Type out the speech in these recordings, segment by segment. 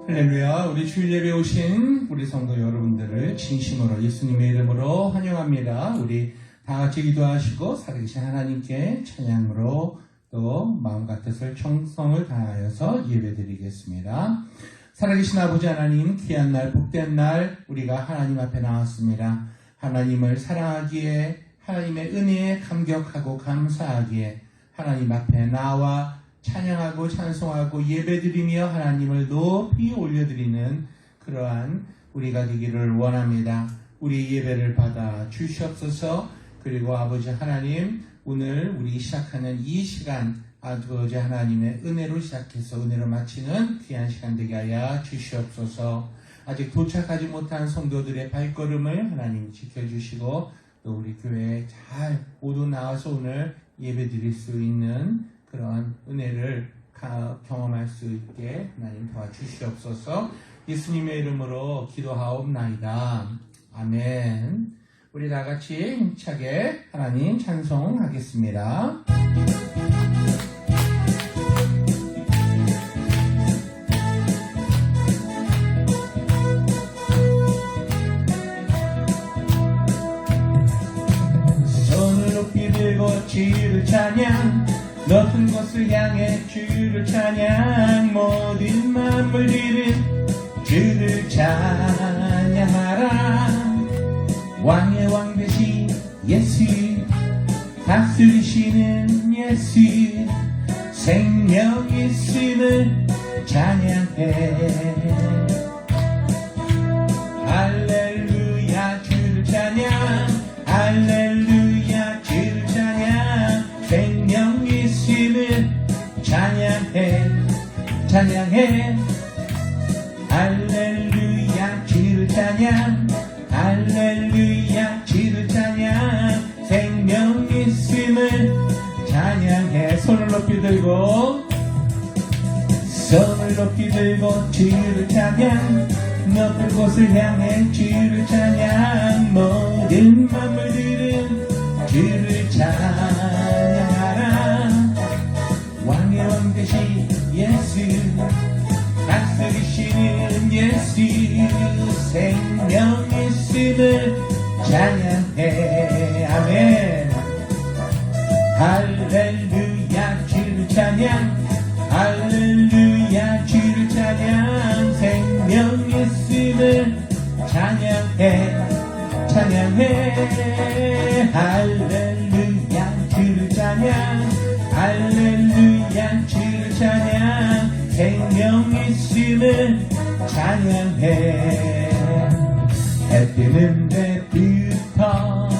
할렐루야. 우리 주일 예배 오신 우리 성도 여러분들을 진심으로 예수님의 이름으로 환영합니다. 우리 다 같이 기도하시고 살아계신 하나님께 찬양으로 또 마음과 뜻을 정성을 다하여서 예배드리겠습니다. 살아계신 아버지 하나님, 귀한 날 복된 날 우리가 하나님 앞에 나왔습니다. 하나님을 사랑하기에, 하나님의 은혜에 감격하고 감사하기에 하나님 앞에 나와 찬양하고 찬송하고 예배드리며 하나님을 높이 올려드리는 그러한 우리가 되기를 원합니다. 우리 예배를 받아 주시옵소서. 그리고 아버지 하나님, 오늘 우리 시작하는 이 시간 아버지 하나님의 은혜로 시작해서 은혜로 마치는 귀한 시간 되게 하여 주시옵소서. 아직 도착하지 못한 성도들의 발걸음을 하나님 지켜주시고 또 우리 교회에 잘 모두 나와서 오늘 예배드릴 수 있는 그런 은혜를 경험할 수 있게 하나님 도와주시옵소서. 예수님의 이름으로 기도하옵나이다. 아멘. 우리 다 같이 힘차게 하나님 찬송하겠습니다. 손을 높이 들고 주를 찬양, 높은 곳을 향해 주를 찬양, 모든 만물들은 주를 찬양하라. 왕의 왕 되신 예수, 다스리시는 예수, 생명 있음을 찬양해. 할렐루야 주를 찬양, 할렐루야 주를 찬양, 생명 있음을 찬양해, 찬양해. 할렐루야 주를 찬양, 할렐루야 주를 찬양, 생명 있음을 찬양해. 손을 높이 들고, 손을 높이 들고 주를 찬양, 높은 곳을 향해 주를 찬양, 모든 만물들은 주를 찬양하라. 왕의 왕 되신 예수, 다스리시는 예수, 생명 있음을 찬양해. 아멘. 할렐루야 주를 찬양, 할렐루야 주를 찬양, 생명 있음을 찬양해, 찬양해. 할렐루야 주를 찬양, 할렐루야 주를 찬양, 생명 있음을 찬양해. 해 뜨는 데부터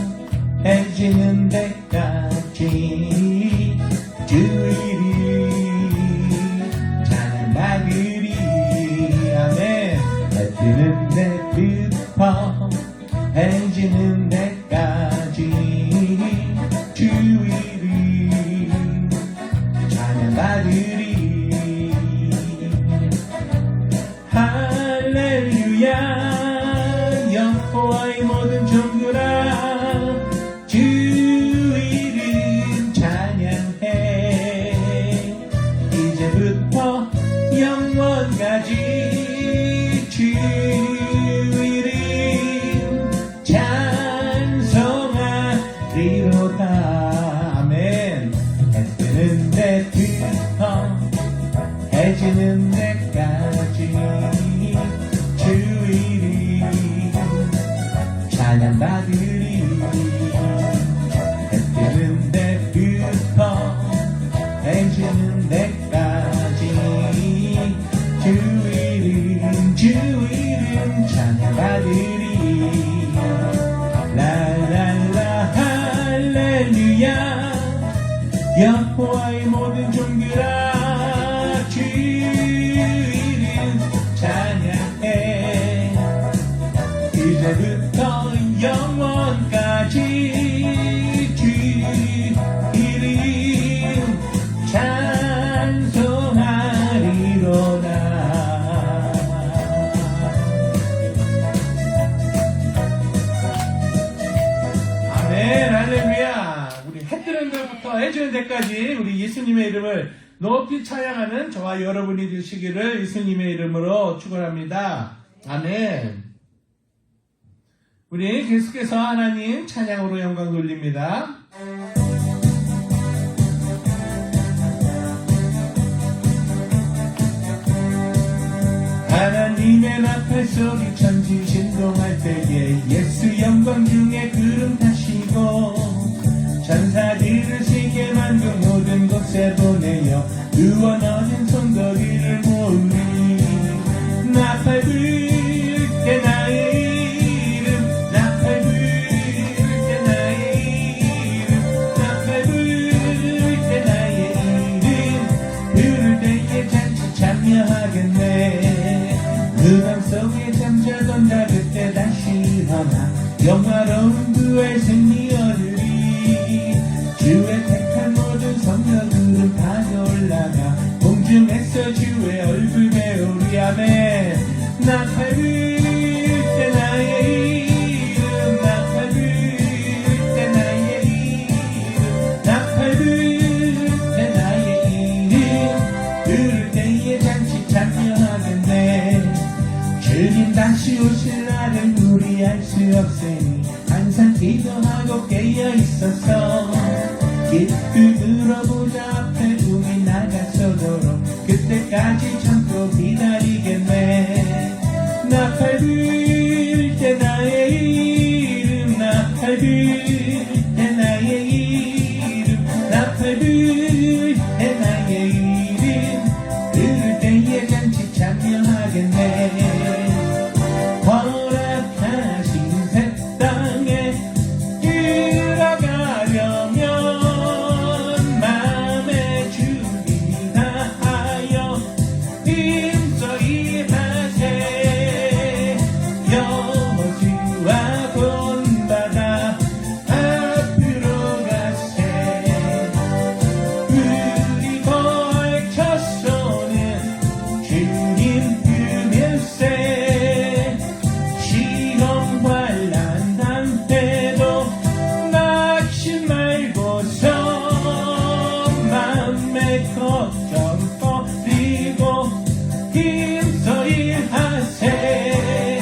해 지는 데까지 주 이름 찬양하리리. 아멘. 해 뜨는 데부터 해 지는 데까지 주 이름 찬양하리리. 할렐루야. 여호와의 모든 종들아 주 이름 찬양해. 이제부터 영원까지 주 이름 찬송하리로다. 아멘. 해 뜨는 데부터 해 지는 데까지 주 이름 찬양받으리. 해 뜨는 데부터 해 지는 데까지 주 이름 찬양받으리. 랄랄라 할렐루야. 여호와의 모든 종들아 주 이름 찬양해. 이제부터 영원까지 주 이름 찬송하리로다. 아멘. 할렐루야. 우리 해 뜨는 데부터 해 지는 데까지 우리 예수님의 이름을 높이 찬양하는 저와 여러분이 되시기를 예수님의 이름으로 축원합니다. 아멘. 우리 계속해서 하나님 찬양으로 영광 돌립니다. 하나님의 나팔 소리 천지 진동할 때에 예수 영광 중에 구름 타시고 천사들을 세계 만국 모든 곳에 보내어 구원 얻은 성도들을 모으리. 나팔 불 때 나의 이름 나팔 불 때 나의 이름 나팔 불 때 나의 이름 부를 때에 잔치 참여하겠네. 그 밤속에 잠자던 자 그때 다시 일어나 영화로운 구의 승리 얻으리. 주의 택한 모든 성도들은 다 올라가 공중에서 주의 얼굴 배우리. 아멘. 나팔 불 때 나의 이름 나팔 불 때 나의 이름 나팔 불 때 나의 이름 부를 때에 잔치 참여하겠네. 주님 다시 오실 날을 우리 알 수 없으니 항상 기도하고 깨어있어서 깊이 들어보자. 앞에 꿈이 나가서도록 그때까지 참고 기다리겠네. 나팔 불 때 나의 이름 나팔 불 때 나의 이름 나팔 불 때 나의 이름 부를 때에 잔치 참여하겠네. 허락하신 새 땅에 들어가려면 마음의 준비 다하여 힘써 일하세. 여호수아 본받아 앞으로 가세. 우리 걸쳐서는 주님 품일세. 시험 환난 당때도 낙심 말고서 마음의 걱정 버리고 힘써 일하세.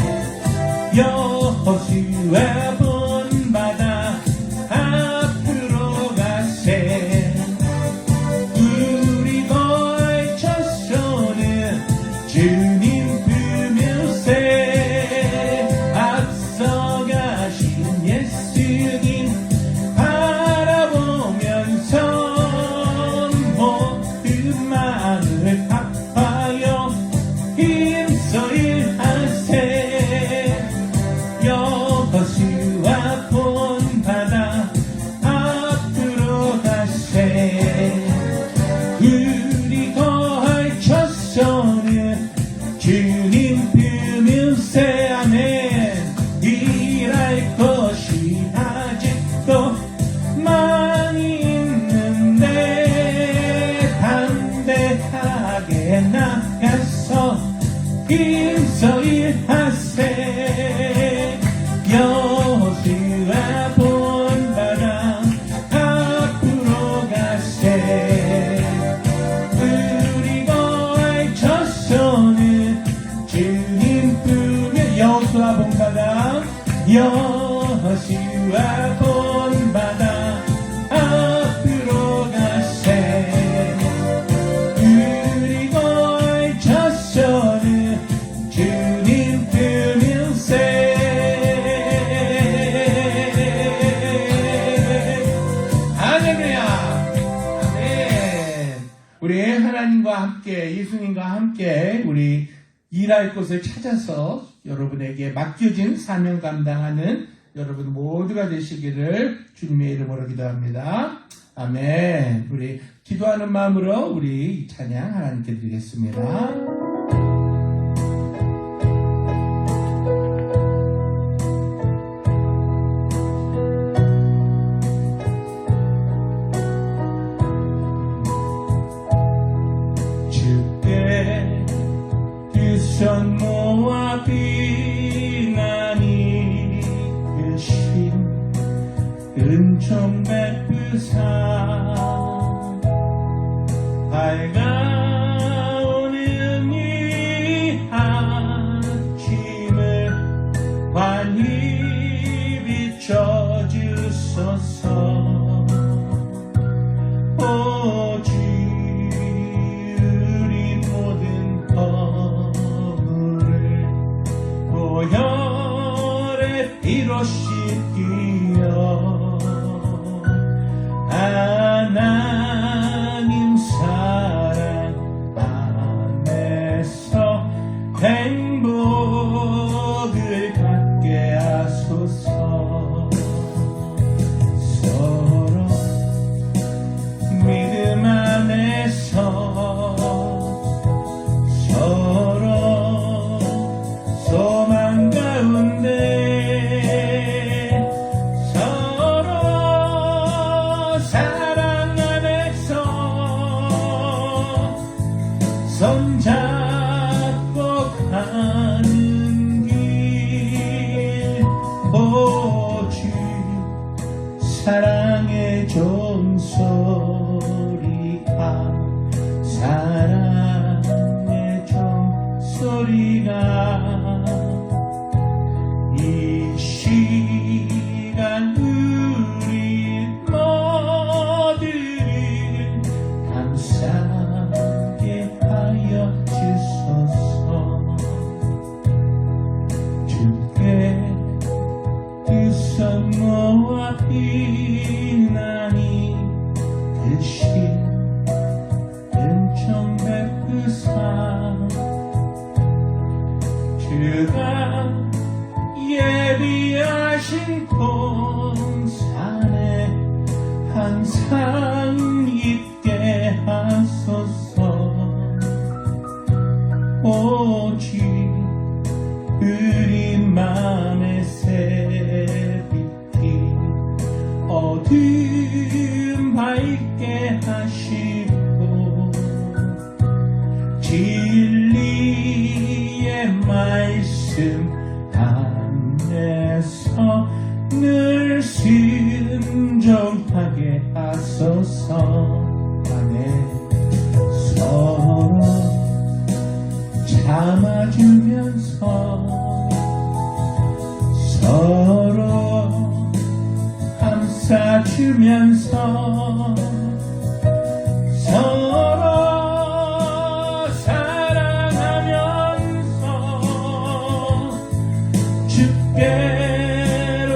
여호수아 본받아 앞으로 가세. 우리 걸쳐서는 주님 품일세. 앞서가신 예수님 바라보면서 모든 마음을 갚아요 힘써 일하세. 여호수아 본받아 앞으로 가세. 우리 걸쳐서는 주님 품일세. 아멘. 일할 것이 아직도 많이 있는데 담대하게 나가서 힘써 일하세. 여호수아 본받아 앞으로 가세. 우리 걸쳐서는 주님 품에 여호수아 본받아 여호수아 본받아 앞으로 가세. 우리 걸쳐서는 주님 품일세. 할렐루야. 아멘. 우리 하나님과 함께 예수님과 함께 우리 일할 곳을 찾아서 여러분에게 맡겨진 사명 감당하는 여러분 모두가 되시기를 주님의 이름으로 기도합니다. 아멘. 우리 기도하는 마음으로 우리 이 찬양 하나님께 드리겠습니다. 주께 두 손 모아 비난이 크신 은총 베푸사 밝아오는 이 아침을 환히 비춰주소서. 오직 우리 모든 허물을 보혈의 피로 씻기어 하나님 사랑 안에서 행복을 갖게 하소서. 서로 믿음 안에서 서로 소망 가운데 서로 사랑 안에서 손잡고 가는 길. 오직 사랑의 종소리가 사랑의 종소리가 이 시간 우리 모두를 감사하게 하여 주소서. 주께 두 손 모아 비나니 대신 은총 베푸사. 주가 예비하신 공산에 항상 있게 하소서. 오직 우리 맘의 새빛이 어둠 밝게 하시고 진리의 말씀 안에서 늘 순종하게 하소서. 아멘. 서로 참아주면서 서로 감싸주면서 서로 사랑하면서 주께로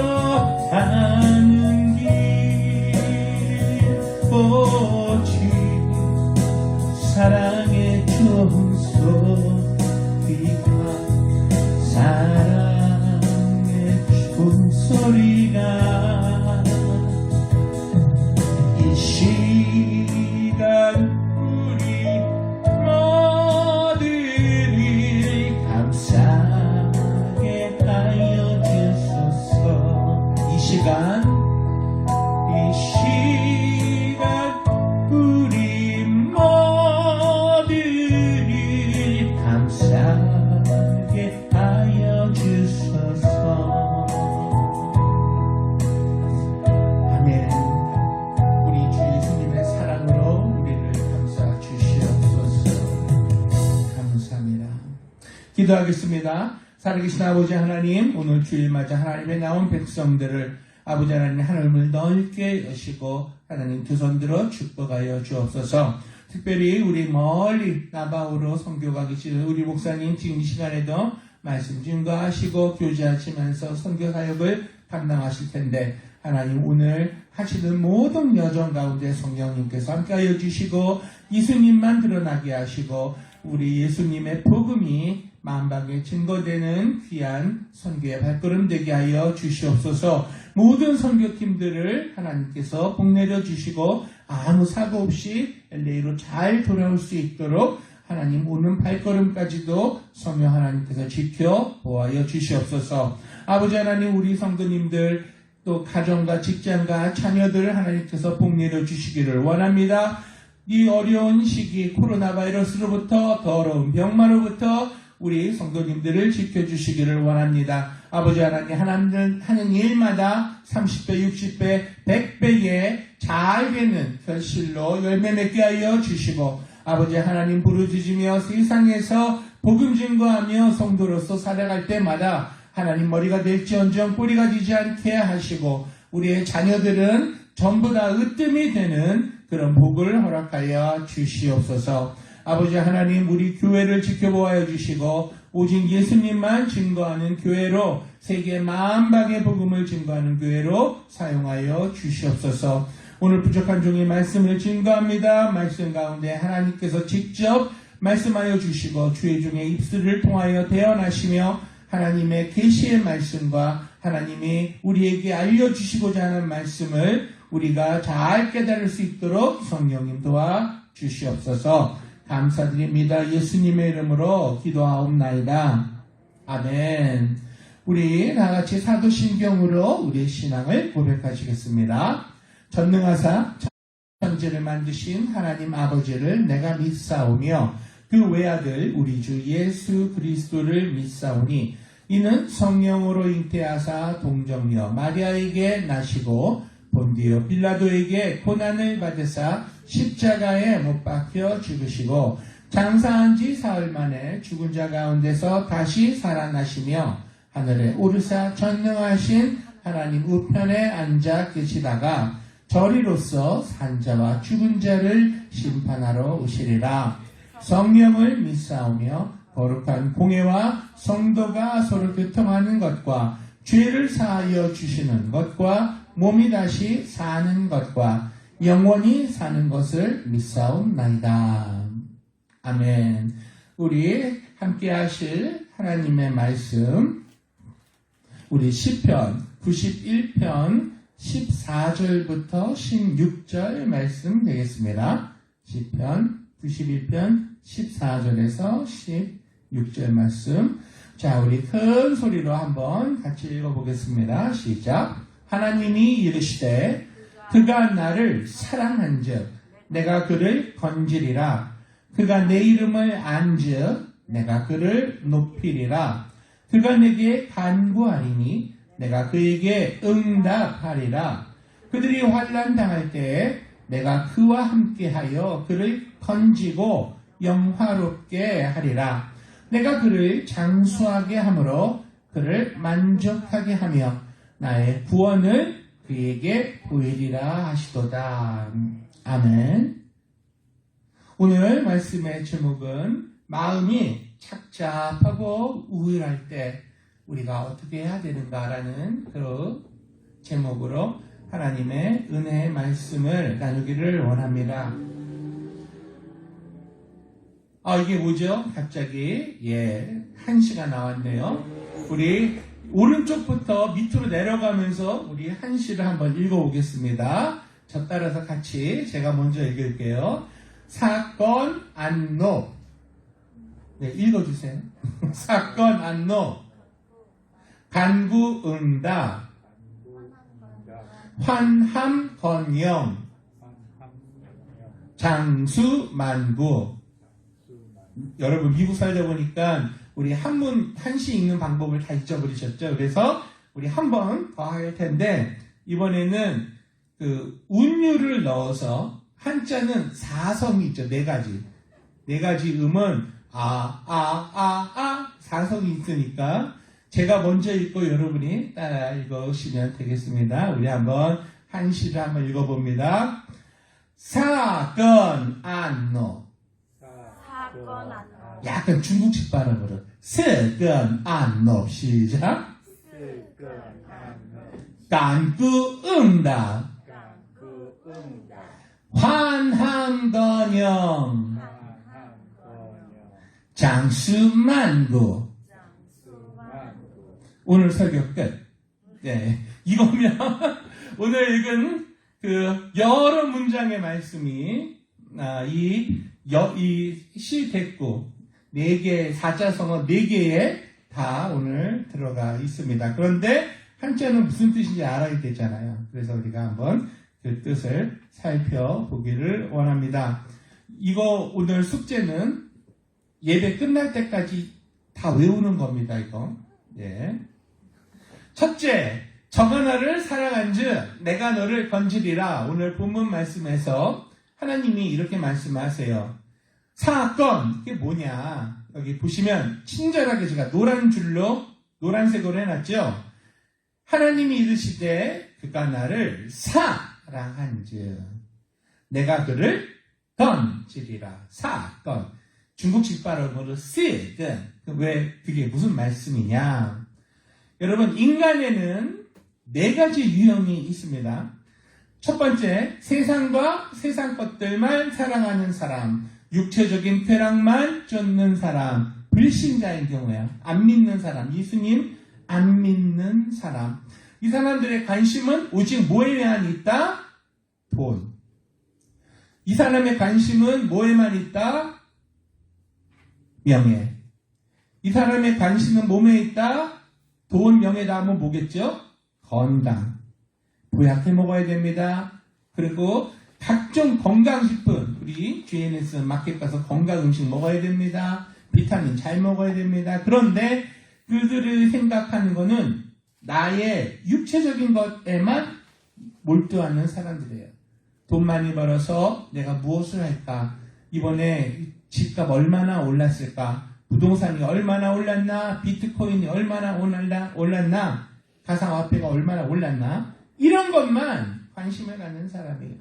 가는 길. 오직 사랑의 종소리가 사랑의 종소리가 이 시간 우리 모두를 감사하게 하여 주소서. 이 시간 우리 모두를 감사하게 하여 주소서. 아멘. 우리 주 예수님의 사랑으로 우리를 감싸 주시옵소서. 감사합니다. 기도하겠습니다. 살아계신 아버지 하나님, 오늘 주일 맞아 하나님의 나온 백성들을 아버지 하나님 하늘을 넓게 여시고 하나님 두 손 들어 축복하여 주옵소서. 특별히 우리 멀리 나바우로 선교가 계시는 우리 목사님 지금 이 시간에도 말씀 증거하시고 교제하시면서 선교 사역을 감당하실 텐데 하나님 오늘 하시는 모든 여정 가운데 성령님께서 함께하여 주시고 예수님만 드러나게 하시고 우리 예수님의 복음이 만방에 증거되는 귀한 선교의 발걸음 되게 하여 주시옵소서. 모든 선교팀들을 하나님께서 복 내려 주시고 아무 사고 없이 LA로 잘 돌아올 수 있도록 하나님 오는 발걸음까지도 성령 하나님께서 지켜 보아여 주시옵소서. 아버지 하나님 우리 성도님들 또 가정과 직장과 자녀들 하나님께서 복 내려 주시기를 원합니다. 이 어려운 시기 코로나 바이러스로부터 더러운 병마로부터 우리 성도님들을 지켜주시기를 원합니다. 아버지 하나님, 하나님은 하는 일마다 30배, 60배, 100배에 잘 되는 결실로 열매 맺게 하여 주시고, 아버지 하나님 부르짖으며 세상에서 복음 증거하며 성도로서 살아갈 때마다 하나님 머리가 될지언정 뿌리가 되지 않게 하시고, 우리의 자녀들은 전부 다 으뜸이 되는 그런 복을 허락하여 주시옵소서. 아버지 하나님, 우리 교회를 지켜보아 주시고 오직 예수님만 증거하는 교회로, 세계 만방의 복음을 증거하는 교회로 사용하여 주시옵소서. 오늘 부족한 종의 말씀을 증거합니다. 말씀 가운데 하나님께서 직접 말씀하여 주시고 주의 종의 입술을 통하여 대언하시며 하나님의 계시의 말씀과 하나님이 우리에게 알려주시고자 하는 말씀을 우리가 잘 깨달을 수 있도록 성령님 도와 주시옵소서. 감사드립니다. 예수님의 이름으로 기도하옵나이다. 아멘. 우리 다같이 사도신경으로 우리의 신앙을 고백하시겠습니다. 전능하사 천지를 만드신 하나님 아버지를 내가 믿사오며 그 외아들 우리 주 예수 그리스도를 믿사오니 이는 성령으로 잉태하사 동정녀 마리아에게 나시고 본디오 빌라도에게 고난을 받으사 십자가에 못 박혀 죽으시고 장사한 지 사흘 만에 죽은 자 가운데서 다시 살아나시며 하늘에 오르사 전능하신 하나님 우편에 앉아 계시다가 저리로서 산자와 죽은 자를 심판하러 오시리라. 성령을 믿사오며 거룩한 공회와 성도가 서로 교통하는 것과 죄를 사하여 주시는 것과 몸이 다시 사는 것과 영원히 사는 것을 믿사옵나이다. 아멘. 우리 함께 하실 하나님의 말씀, 우리 시편 91편 14절부터 16절 말씀 되겠습니다. 시편 91편 14절에서 16절 말씀. 자, 우리 큰 소리로 한번 같이 읽어보겠습니다. 시작. 하나님이 이르시되 그가 나를 사랑한즉 내가 그를 건지리라. 그가 내 이름을 안즉 내가 그를 높이리라. 그가 내게 간구하리니 내가 그에게 응답하리라. 그들이 환난 당할 때에 내가 그와 함께하여 그를 건지고 영화롭게 하리라. 내가 그를 장수하게 함으로 그를 만족하게 하며 나의 구원을 그에게 보이리라 하시도다. 아멘. 오늘 말씀의 제목은 마음이 착잡하고 우울할 때 우리가 어떻게 해야 되는가라는 그 제목으로 하나님의 은혜의 말씀을 나누기를 원합니다. 이게 뭐죠? 갑자기 한시가 나왔네요. 우리 오른쪽부터 밑으로 내려가면서 우리 한시를 한번 읽어보겠습니다. 저 따라서 같이 제가 먼저 읽을게요. 사건 안노. 네, 읽어주세요. 사건 안노. 간구 응답. 환함 건영. 장수 만부. 여러분 미국 살다 보니까 우리 한시 읽는 방법을 다 잊어버리셨죠? 그래서 우리 한 번 더 할 텐데 이번에는 그 운율을 넣어서 한자는 4성이 있죠. 네 가지 음은 사성이 있으니까 제가 먼저 읽고 여러분이 따라 읽으시면 되겠습니다. 우리 한번 한시를 한번 읽어봅니다. 사건 안노. 약간 중국식 발음으로 사건 안노. 시작. 간구 응답. 환함건영. 장수만구. 오늘 설교 끝. 네, 이거면 오늘 읽은 그 여러 문장의 말씀이 이 시대구 4개, 사자성어 4개에 다 오늘 들어가 있습니다. 그런데 한자는 무슨 뜻인지 알아야 되잖아요. 그래서 우리가 한번 그 뜻을 살펴보기를 원합니다. 이거 오늘 숙제는 예배 끝날 때까지 다 외우는 겁니다. 이거. 예. 첫째, 저가 너를 사랑한즉 내가 너를 건지리라. 오늘 본문 말씀에서 하나님이 이렇게 말씀하세요. 사건, 이게 뭐냐? 여기 보시면 친절하게 제가 노란 줄로 노란색으로 해놨죠. 하나님이 이르시되 그가 나를 사랑한즉 내가 그를 건지리라. 사건. 중국식 발음으로 쓰든 왜 그게 무슨 말씀이냐? 여러분, 인간에는 4가지 유형이 있습니다. 첫 번째, 세상과 세상 것들만 사랑하는 사람, 육체적인 쾌락만 쫓는 사람, 불신자인 경우에요. 안 믿는 사람, 예수님 안 믿는 사람. 이 사람들의 관심은 오직 뭐에만 있다? 돈. 이 사람의 관심은 뭐에만 있다? 명예. 이 사람의 관심은 몸에 있다? 돈, 명예 다음은 뭐겠죠? 건강. 보약해 먹어야 됩니다. 그리고 각종 건강식품, 우리 GNS 마켓 가서 건강 음식 먹어야 됩니다. 비타민 잘 먹어야 됩니다. 그런데 그들을 생각하는 것은 나의 육체적인 것에만 몰두하는 사람들이에요. 돈 많이 벌어서 내가 무엇을 할까? 이번에 집값 얼마나 올랐을까? 부동산이 얼마나 올랐나? 비트코인이 얼마나 올랐나? 가상화폐가 얼마나 올랐나? 이런 것만 관심을 갖는 사람이에요.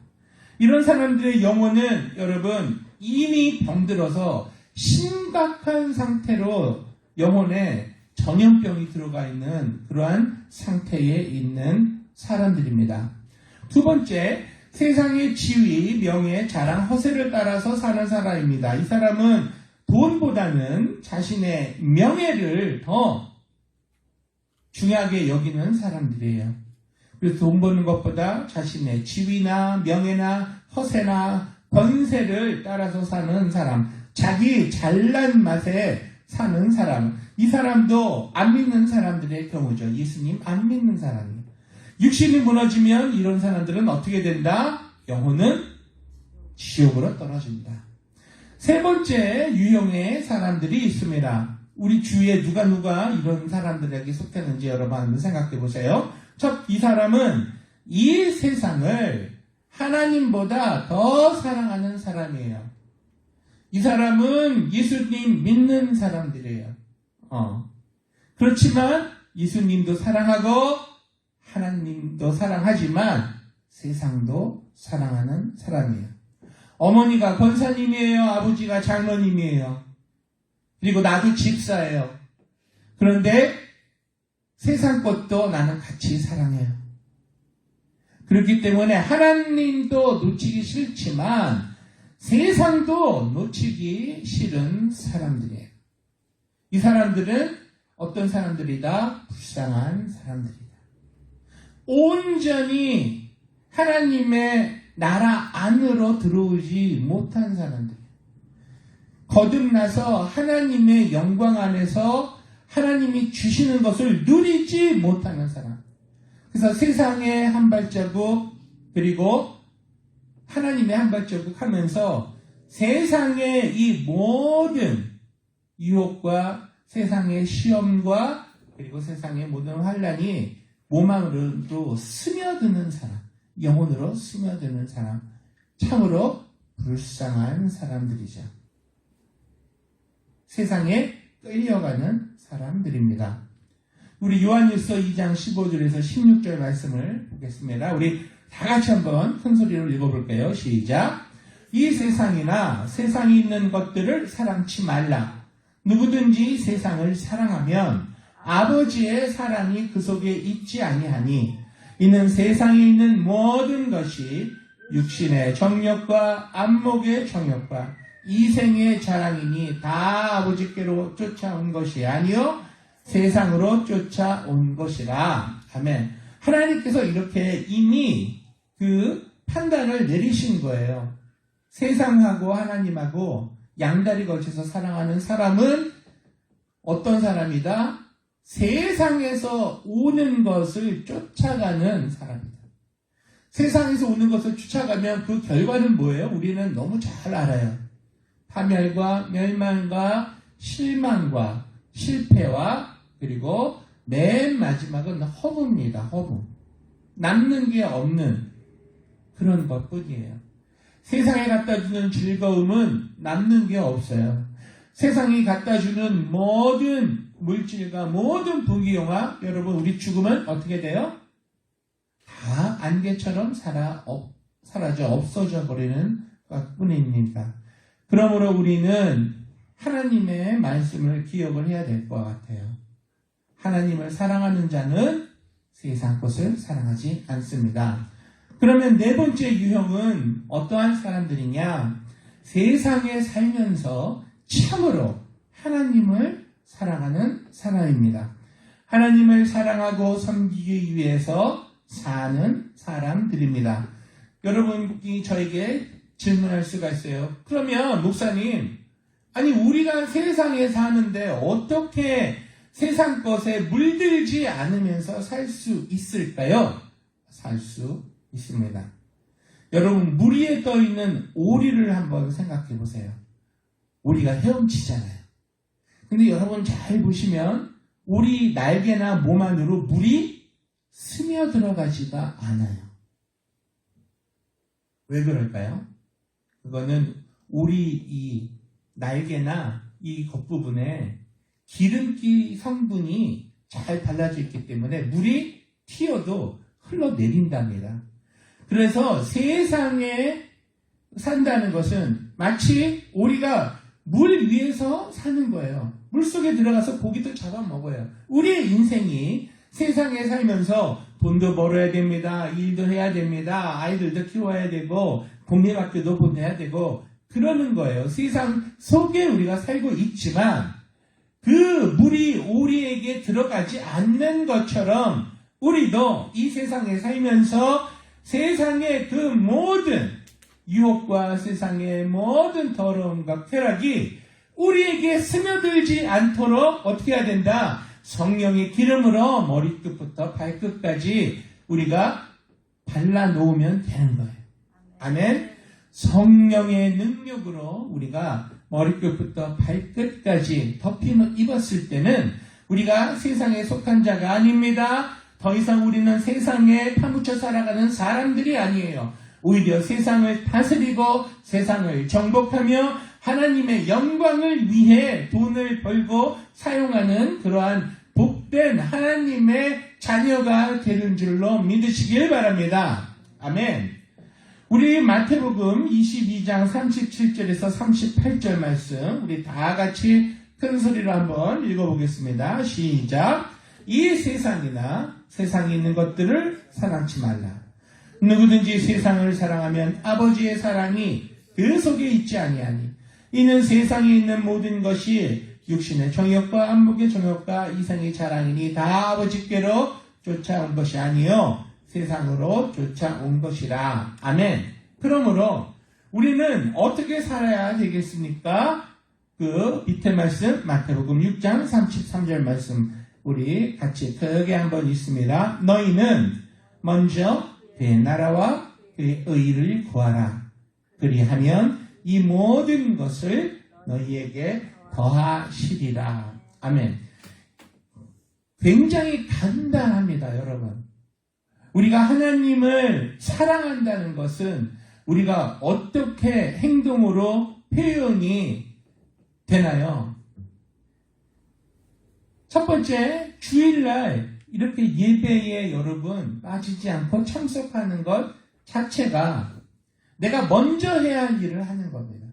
이런 사람들의 영혼은 여러분 이미 병들어서 심각한 상태로 영혼에 전염병이 들어가 있는 그러한 상태에 있는 사람들입니다. 두 번째, 세상의 지위, 명예, 자랑, 허세를 따라서 사는 사람입니다. 이 사람은 돈보다는 자신의 명예를 더 중요하게 여기는 사람들이에요. 그래서 돈 버는 것보다 자신의 지위나 명예나 허세나 권세를 따라서 사는 사람, 자기 잘난 맛에 사는 사람, 이 사람도 안 믿는 사람들의 경우죠. 예수님 안 믿는 사람이에요. 육신이 무너지면 이런 사람들은 어떻게 된다? 영혼은 지옥으로 떨어집니다. 세 번째 유형의 사람들이 있습니다. 우리 주위에 누가 이런 사람들에게 속했는지 여러분 한번 생각해 보세요. 이 사람은 이 세상을 하나님보다 더 사랑하는 사람이에요. 이 사람은 예수님 믿는 사람들이에요. 그렇지만 예수님도 사랑하고 하나님도 사랑하지만 세상도 사랑하는 사람이에요. 어머니가 권사님이에요. 아버지가 장로님이에요. 그리고 나도 집사예요. 그런데 세상 것도 나는 같이 사랑해요. 그렇기 때문에 하나님도 놓치기 싫지만 세상도 놓치기 싫은 사람들이에요. 이 사람들은 어떤 사람들이다? 불쌍한 사람들이다. 온전히 하나님의 나라 안으로 들어오지 못한 사람들. 거듭나서 하나님의 영광 안에서 하나님이 주시는 것을 누리지 못하는 사람. 그래서 세상의 한 발자국 그리고 하나님의 한 발자국 하면서 세상의 이 모든 유혹과 세상의 시험과 그리고 세상의 모든 환난이 몸 안으로 스며드는 사람, 영혼으로 스며드는 사람, 참으로 불쌍한 사람들이죠. 세상에 끌려가는 사람들입니다. 우리 요한일서 2장 15절에서 16절 말씀을 보겠습니다. 우리 다 같이 한번 큰 소리로 읽어볼게요. 시작. 이 세상이나 세상에 있는 것들을 사랑치 말라. 누구든지 세상을 사랑하면 아버지의 사랑이 그 속에 있지 아니하니 이는 세상에 있는 모든 것이 육신의 정욕과 안목의 정욕과 이생의 자랑이니 다 아버지께로 쫓아온 것이 아니요 세상으로 쫓아온 것이라. 아멘. 하나님께서 이렇게 이미 그 판단을 내리신 거예요. 세상하고 하나님하고 양다리 걸쳐서 사랑하는 사람은 어떤 사람이다? 세상에서 오는 것을 쫓아가는 사람이다. 세상에서 오는 것을 쫓아가면 그 결과는 뭐예요? 우리는 너무 잘 알아요. 파멸과 멸망과 실망과 실패와 그리고 맨 마지막은 허무입니다. 허무. 남는 게 없는 그런 것뿐이에요. 세상에 갖다주는 즐거움은 남는 게 없어요. 세상이 갖다주는 모든 물질과 모든 부귀영화, 여러분 우리 죽으면 어떻게 돼요? 다 안개처럼 사라져 없어져 버리는 것뿐입니다. 그러므로 우리는 하나님의 말씀을 기억을 해야 될 것 같아요. 하나님을 사랑하는 자는 세상 것을 사랑하지 않습니다. 그러면 네 번째 유형은 어떠한 사람들이냐? 세상에 살면서 참으로 하나님을 사랑하는 사람입니다. 하나님을 사랑하고 섬기기 위해서 사는 사람들입니다. 여러분이 저에게 질문할 수가 있어요. 그러면 목사님, 아니 우리가 세상에 사는데 어떻게 세상 것에 물들지 않으면서 살 수 있을까요? 살 수 있습니다. 여러분, 물 위에 떠 있는 오리를 한번 생각해 보세요. 오리가 헤엄치잖아요. 근데 여러분 잘 보시면 오리 날개나 몸 안으로 물이 스며들어가지가 않아요. 왜 그럴까요? 그거는 오리 이 날개나 이 겉부분에 기름기 성분이 잘 발라져 있기 때문에 물이 튀어도 흘러내린답니다. 그래서 세상에 산다는 것은 마치 오리가 물 위에서 사는 거예요. 물 속에 들어가서 고기도 잡아먹어요. 우리의 인생이 세상에 살면서 돈도 벌어야 됩니다. 일도 해야 됩니다. 아이들도 키워야 되고 공립학교도 보내야 되고 그러는 거예요. 세상 속에 우리가 살고 있지만 그 물이 우리에게 들어가지 않는 것처럼 우리도 이 세상에 살면서 세상의 그 모든 유혹과 세상의 모든 더러움과 쾌락이 우리에게 스며들지 않도록 어떻게 해야 된다? 성령의 기름으로 머리끝부터 발끝까지 우리가 발라놓으면 되는 거예요. 아멘. 성령의 능력으로 우리가 머리끝부터 발끝까지 덮임을 입었을 때는 우리가 세상에 속한 자가 아닙니다. 더 이상 우리는 세상에 파묻혀 살아가는 사람들이 아니에요. 오히려 세상을 다스리고 세상을 정복하며 하나님의 영광을 위해 돈을 벌고 사용하는 그러한 복된 하나님의 자녀가 되는 줄로 믿으시길 바랍니다. 아멘. 우리 마태복음 22장 37절에서 38절 말씀 우리 다 같이 큰 소리로 한번 읽어보겠습니다. 시작. 이 세상이나 세상에 있는 것들을 사랑치 말라. 누구든지 세상을 사랑하면 아버지의 사랑이 그 속에 있지 아니하니 이는 세상에 있는 모든 것이 육신의 정욕과 안목의 정욕과 이생의 자랑이니 다 아버지께로 쫓아온 것이 아니요 세상으로 쫓아온 것이라. 아멘. 그러므로 우리는 어떻게 살아야 되겠습니까? 그 밑에 말씀 마태복음 6장 33절 말씀 우리 같이 크게 한번 읽습니다. 너희는 먼저 그의 나라와 그의 의를 구하라. 그리하면 이 모든 것을 너희에게 더하시리라. 아멘. 굉장히 간단합니다, 여러분. 우리가 하나님을 사랑한다는 것은 우리가 어떻게 행동으로 표현이 되나요? 첫 번째, 주일날 이렇게 예배에 여러분 빠지지 않고 참석하는 것 자체가 내가 먼저 해야 할 일을 하는 겁니다.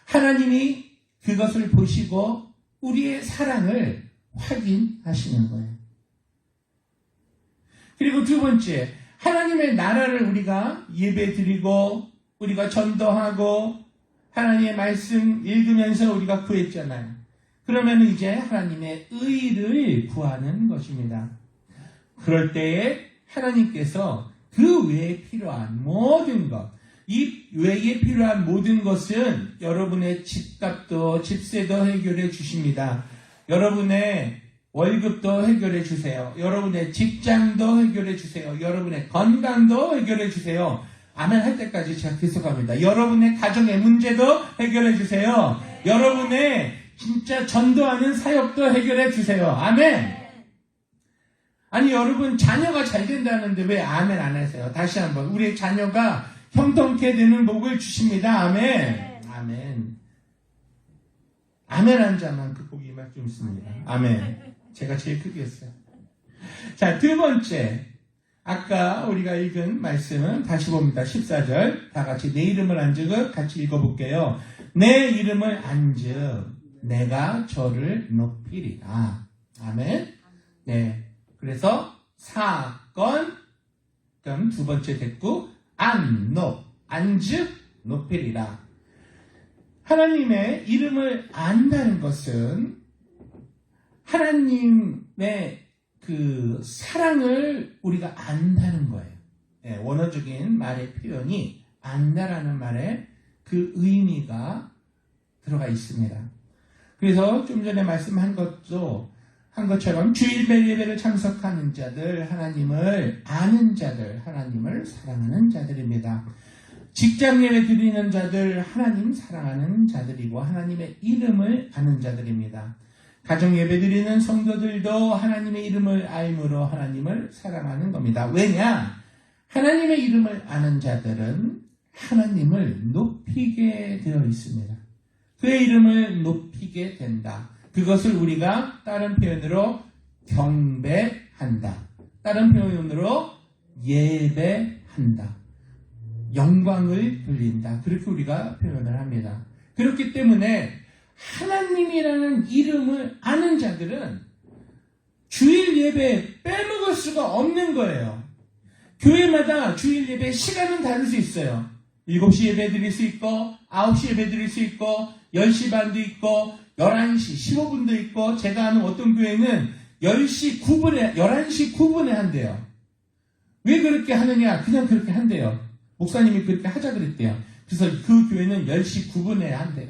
하나님이 그것을 보시고 우리의 사랑을 확인하시는 거예요. 그리고 두 번째, 하나님의 나라를 우리가 예배 드리고 우리가 전도하고 하나님의 말씀 읽으면서 우리가 구했잖아요. 그러면 이제 하나님의 의를 구하는 것입니다. 그럴 때에 하나님께서 그 외에 필요한 모든 것, 이 외에 필요한 모든 것은 여러분의 집값도 집세도 해결해 주십니다. 여러분의 월급도 해결해 주세요. 여러분의 직장도 해결해 주세요. 여러분의 건강도 해결해 주세요. 아멘 할 때까지 제가 계속합니다. 여러분의 가정의 문제도 해결해 주세요. 여러분의 진짜 전도하는 사역도 해결해 주세요. 아멘. 아니 여러분 자녀가 잘 된다는데 왜 아멘 안 하세요? 다시 한번 우리 자녀가 형통케 되는 복을 주십니다. 아멘. 아멘. 아멘 한 자만 그 복이 임할 줄 믿습니다. 아멘. 제가 제일 크게 했어요. 자, 두 번째. 아까 우리가 읽은 말씀은 다시 봅니다. 14절. 다 같이 내 이름을 안즉 같이 읽어볼게요. 내 이름을 안즉 내가 저를 높이리라. 아멘. 네. 그래서 사건, 그럼 두 번째 됐고, 안즉 높이리라. 하나님의 이름을 안다는 것은 하나님의 그 사랑을 우리가 안다는 거예요. 네, 원어적인 말의 표현이 안다라는 말에 그 의미가 들어가 있습니다. 그래서 좀 전에 말씀한 것처럼 주일배 예배를 참석하는 자들, 하나님을 아는 자들, 하나님을 사랑하는 자들입니다. 직장 예배 드리는 자들, 하나님 사랑하는 자들이고 하나님의 이름을 아는 자들입니다. 가정 예배 드리는 성도들도 하나님의 이름을 알므로 하나님을 사랑하는 겁니다. 왜냐? 하나님의 이름을 아는 자들은 하나님을 높이게 되어 있습니다. 그의 이름을 높이게 된다. 그것을 우리가 다른 표현으로 경배한다. 다른 표현으로 예배한다. 영광을 돌린다. 그렇게 우리가 표현을 합니다. 그렇기 때문에 하나님이라는 이름을 아는 자들은 주일 예배 빼먹을 수가 없는 거예요. 교회마다 주일 예배 시간은 다를 수 있어요. 7시 예배 드릴 수 있고 9시 예배 드릴 수 있고 10시 반도 있고 11시 15분도 있고 제가 아는 어떤 교회는 11시 9분에 한대요. 왜 그렇게 하느냐? 그냥 그렇게 한대요. 목사님이 그렇게 하자 그랬대요. 그래서 그 교회는 10시 9분에 한대요.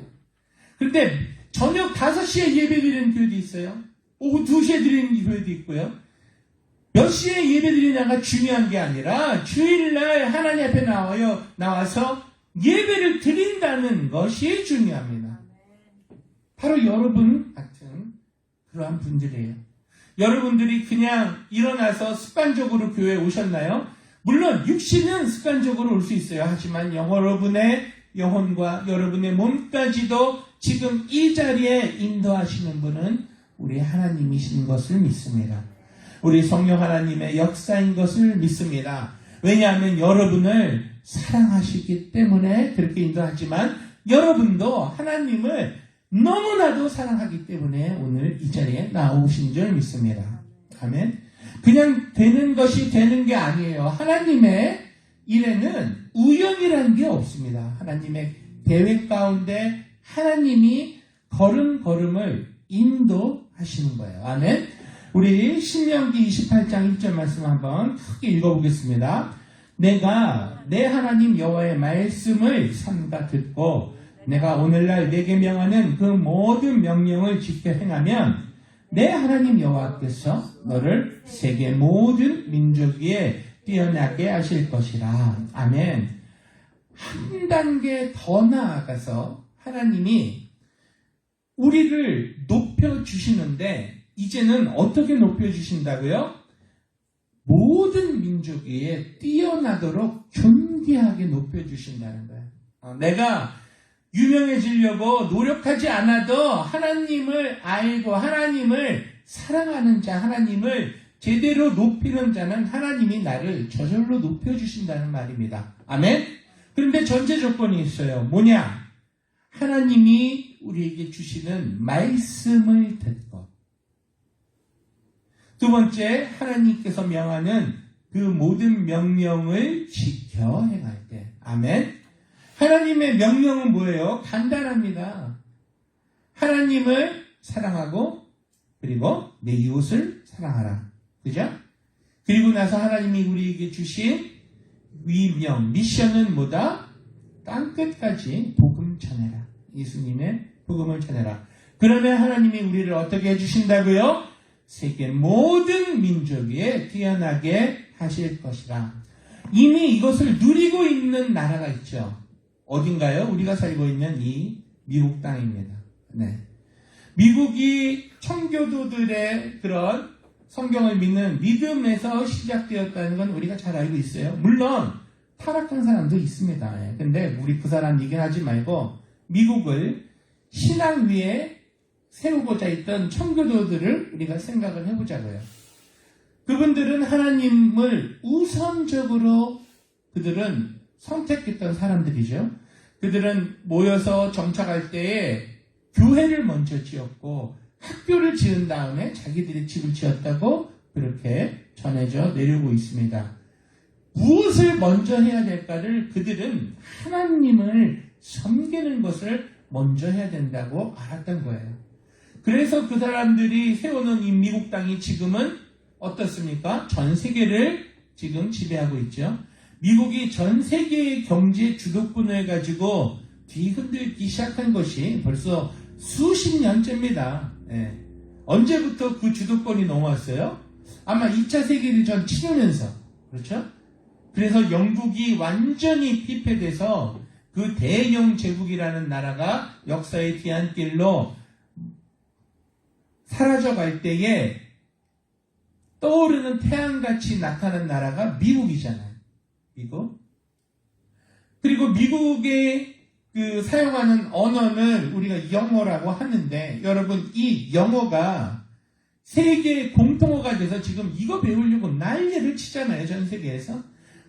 그런데 저녁 5시에 예배 드리는 교회도 있어요. 오후 2시에 드리는 교회도 있고요. 몇 시에 예배 드리냐가 중요한 게 아니라 주일날 하나님 앞에 나와서 예배를 드린다는 것이 중요합니다. 바로 여러분 같은 그러한 분들이에요. 여러분들이 그냥 일어나서 습관적으로 교회에 오셨나요? 물론 육신은 습관적으로 올 수 있어요. 하지만 여러분의 영혼과 여러분의 몸까지도 지금 이 자리에 인도하시는 분은 우리 하나님이신 것을 믿습니다. 우리 성령 하나님의 역사인 것을 믿습니다. 왜냐하면 여러분을 사랑하시기 때문에 그렇게 인도하지만 여러분도 하나님을 너무나도 사랑하기 때문에 오늘 이 자리에 나오신 줄 믿습니다. 아멘. 그냥 되는 것이 되는 게 아니에요. 하나님의 일에는 우연이라는 게 없습니다. 하나님의 계획 가운데 하나님이 걸음걸음을 인도하시는 거예요. 아멘. 우리 신명기 28장 1절 말씀 한번 크게 읽어보겠습니다. 내가 내 하나님 여호와의 말씀을 삼가 듣고 내가 오늘날 내게 명하는 그 모든 명령을 지켜 행하면 내 하나님 여호와께서 너를 세계 모든 민족 위에 뛰어나게 하실 것이라. 아멘. 한 단계 더 나아가서 하나님이 우리를 높여주시는데 이제는 어떻게 높여주신다고요? 모든 민족 위에 뛰어나도록 존귀하게 높여주신다는 거예요. 내가 유명해지려고 노력하지 않아도 하나님을 알고 하나님을 사랑하는 자, 하나님을 제대로 높이는 자는 하나님이 나를 저절로 높여주신다는 말입니다. 아멘? 그런데 전제 조건이 있어요. 뭐냐? 하나님이 우리에게 주시는 말씀을 듣고 두 번째, 하나님께서 명하는 그 모든 명령을 지켜 행할 때. 아멘? 하나님의 명령은 뭐예요? 간단합니다. 하나님을 사랑하고 그리고 내 이웃을 사랑하라. 그죠? 그리고 나서 하나님이 우리에게 주신 위명, 미션은 뭐다? 땅끝까지 복음 전해라. 예수님의 복음을 전해라. 그러면 하나님이 우리를 어떻게 해주신다고요? 세계 모든 민족 위에 뛰어나게 하실 것이라. 이미 이것을 누리고 있는 나라가 있죠. 어딘가요? 우리가 살고 있는 이 미국 땅입니다. 네. 미국이 청교도들의 그런 성경을 믿는 믿음에서 시작되었다는 건 우리가 잘 알고 있어요. 물론 타락한 사람도 있습니다. 근데 우리 그 사람 얘기하지 말고 미국을 신앙 위에 세우고자 했던 청교도들을 우리가 생각을 해보자고요. 그분들은 하나님을 우선적으로 그들은 선택했던 사람들이죠. 그들은 모여서 정착할 때에 교회를 먼저 지었고 학교를 지은 다음에 자기들이 집을 지었다고 그렇게 전해져 내려오고 있습니다. 무엇을 먼저 해야 될까를 그들은 하나님을 섬기는 것을 먼저 해야 된다고 알았던 거예요. 그래서 그 사람들이 세우는 이 미국 땅이 지금은 어떻습니까? 전 세계를 지금 지배하고 있죠. 미국이 전 세계의 경제 주도권을 가지고 뒤흔들기 시작한 것이 벌써 수십 년째입니다. 언제부터 그 주도권이 넘어왔어요? 아마 2차 세계대전 치르면서. 그렇죠? 그래서 영국이 완전히 피폐돼서 그 대영 제국이라는 나라가 역사의 뒤안길로 사라져갈 때에 떠오르는 태양같이 나타난 나라가 미국이잖아요. 미국. 그리고 미국의 그 사용하는 언어는 우리가 영어라고 하는데 여러분 이 영어가 세계 공통어가 돼서 지금 이거 배우려고 난리를 치잖아요. 전 세계에서.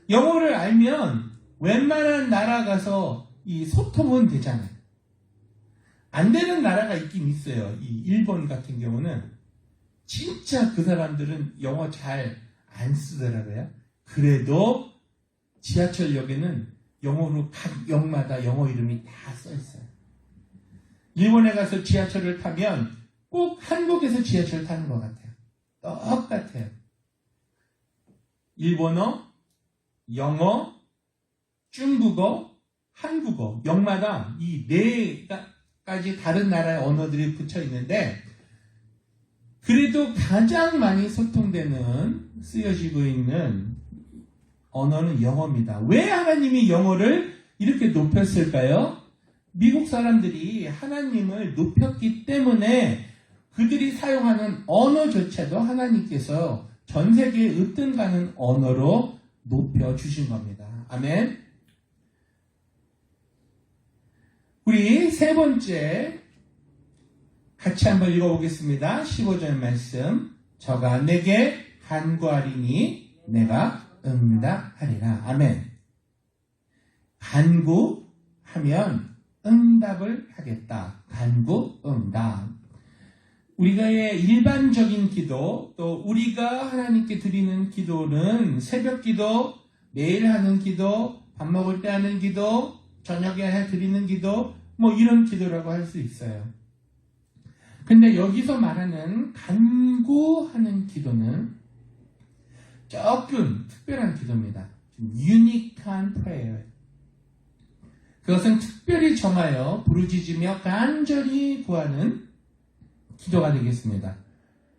영어를 알면 웬만한 나라 가서 이 소통은 되잖아요. 안 되는 나라가 있긴 있어요. 이 일본 같은 경우는 진짜 그 사람들은 영어 잘 안 쓰더라고요. 그래도 지하철역에는 영어로 각 역마다 영어 이름이 다 써 있어요. 일본에 가서 지하철을 타면 꼭 한국에서 지하철 타는 것 같아요. 똑같아요. 일본어, 영어, 중국어, 한국어 역마다 이 네 가지 다른 나라의 언어들이 붙여 있는데 그래도 가장 많이 소통되는 쓰여지고 있는 언어는 영어입니다. 왜 하나님이 영어를 이렇게 높였을까요? 미국 사람들이 하나님을 높였기 때문에 그들이 사용하는 언어조차도 하나님께서 전 세계에 으뜸가는 언어로 높여주신 겁니다. 아멘. 우리 세 번째 같이 한번 읽어보겠습니다. 15절 말씀. 저가 내게 간구하리니 내가 응답하리라. 아멘. 간구하면 응답을 하겠다. 간구, 응답. 우리가의 일반적인 기도, 또 우리가 하나님께 드리는 기도는 새벽 기도, 매일 하는 기도, 밥 먹을 때 하는 기도, 저녁에 드리는 기도, 뭐 이런 기도라고 할 수 있어요. 근데 여기서 말하는 간구하는 기도는 조금 특별한 기도입니다. 유니크한 프레이어예요. 그것은 특별히 정하여 부르짖으며 간절히 구하는 기도가 되겠습니다.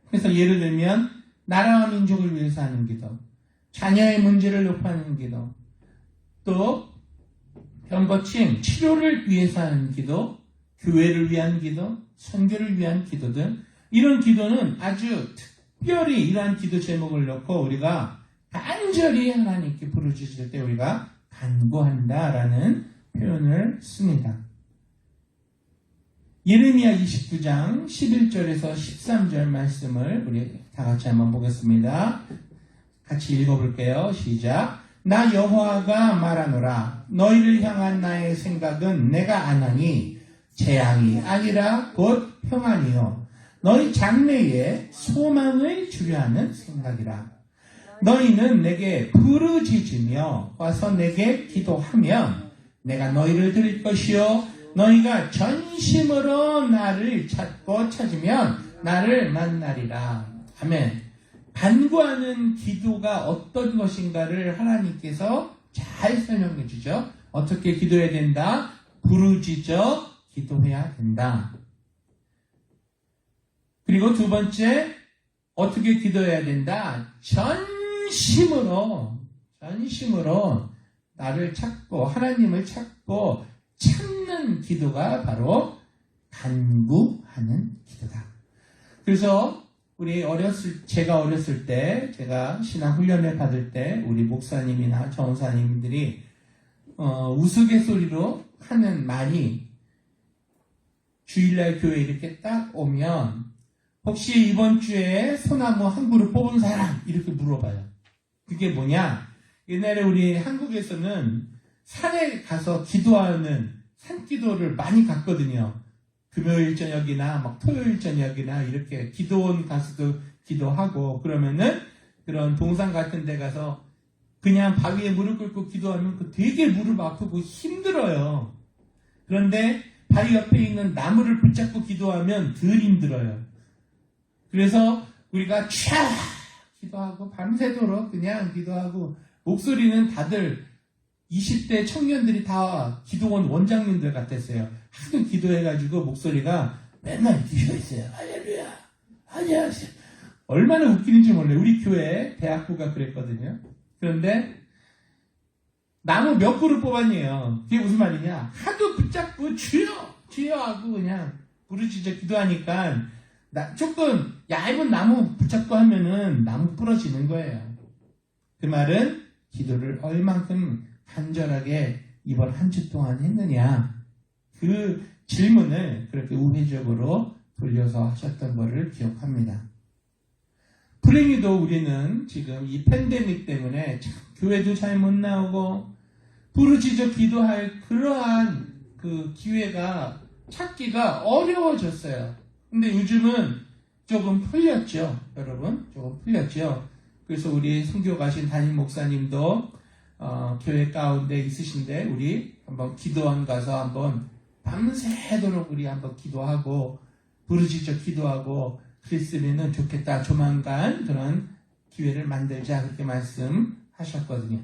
그래서 예를 들면 나라와 민족을 위해서 하는 기도, 자녀의 문제를 높이는 기도, 또 병고침 치료를 위해서 하는 기도, 교회를 위한 기도, 선교를 위한 기도 등 이런 기도는 아주 특별히 이러한 기도 제목을 놓고 우리가 간절히 하나님께 부르짖을 때 우리가 간구한다라는 표현을 씁니다. 예레미야 29장 11절에서 13절 말씀을 우리 다 같이 한번 보겠습니다. 같이 읽어볼게요. 시작. 나 여호와가 말하노라. 너희를 향한 나의 생각은 내가 아나니 재앙이 아니라 곧 평안이요 너희 장래에 소망을 주려 하는 생각이라. 너희는 내게 부르짖으며 와서 내게 기도하면 내가 너희를 들을 것이요 너희가 전심으로 나를 찾고 찾으면 나를 만나리라. 아멘. 간구하는 기도가 어떤 것인가를 하나님께서 잘 설명해 주죠. 어떻게 기도해야 된다? 부르짖어 기도해야 된다. 그리고 두 번째, 어떻게 기도해야 된다? 전심으로 나를 찾고 하나님을 찾고 찾는 기도가 바로 간구하는 기도다. 그래서 제가 어렸을 때, 제가 신앙 훈련을 받을 때, 우리 목사님이나 전사님들이, 우스갯소리로 하는 말이, 주일날 교회 이렇게 딱 오면, 혹시 이번 주에 소나무 한 그루 뽑은 사람? 이렇게 물어봐요. 그게 뭐냐? 옛날에 우리 한국에서는 산에 가서 기도하는 산기도를 많이 갔거든요. 금요일 저녁이나 막 토요일 저녁이나 이렇게 기도원 가서도 기도하고 그러면은 그런 동산 같은 데 가서 그냥 바위에 무릎 꿇고 기도하면 그 되게 무릎 아프고 힘들어요. 그런데 바위 옆에 있는 나무를 붙잡고 기도하면 덜 힘들어요. 그래서 우리가 촤 기도하고 밤새도록 그냥 기도하고 목소리는 다들 20대 청년들이 다 기도원 원장님들 같았어요. 하도 기도해가지고 목소리가 맨날 기도했어요. 할렐루야, 할렐루야. 얼마나 웃기는지 몰라요. 우리 교회 대학부가 그랬거든요. 그런데 나무 몇 그루 뽑았니요. 그게 무슨 말이냐? 하도 붙잡고 주여, 주여 하고 그냥 부르짖어 기도하니까 조금 얇은 나무 붙잡고 하면은 나무 부러지는 거예요. 그 말은 기도를 얼만큼 간절하게 이번 한 주 동안 했느냐, 그 질문을 그렇게 우회적으로 돌려서 하셨던 것을 기억합니다. 불행히도 우리는 지금 이 팬데믹 때문에 참 교회도 잘 못 나오고 부르짖어 기도할 그러한 그 기회가 찾기가 어려워졌어요. 근데 요즘은 조금 풀렸죠, 여러분. 조금 풀렸죠. 그래서 우리 선교 가신 담임 목사님도 교회 가운데 있으신데 우리 한번 기도원 가서 한번 밤새도록 우리 한번 기도하고 부르짖어 기도하고 그랬으면 좋겠다. 조만간 그런 기회를 만들자 그렇게 말씀하셨거든요.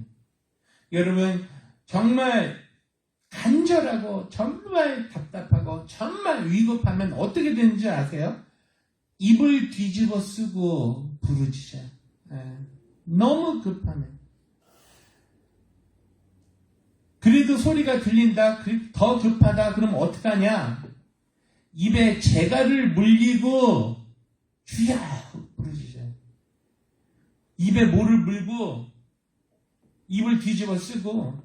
여러분 정말 간절하고 정말 답답하고 정말 위급하면 어떻게 되는지 아세요? 입을 뒤집어 쓰고 부르짖어요. 너무 급하면. 그래도 소리가 들린다, 더 급하다, 그럼 어떡하냐? 입에 재갈을 물리고 주야 부르짖어요. 입에 뭐를 물고 입을 뒤집어 쓰고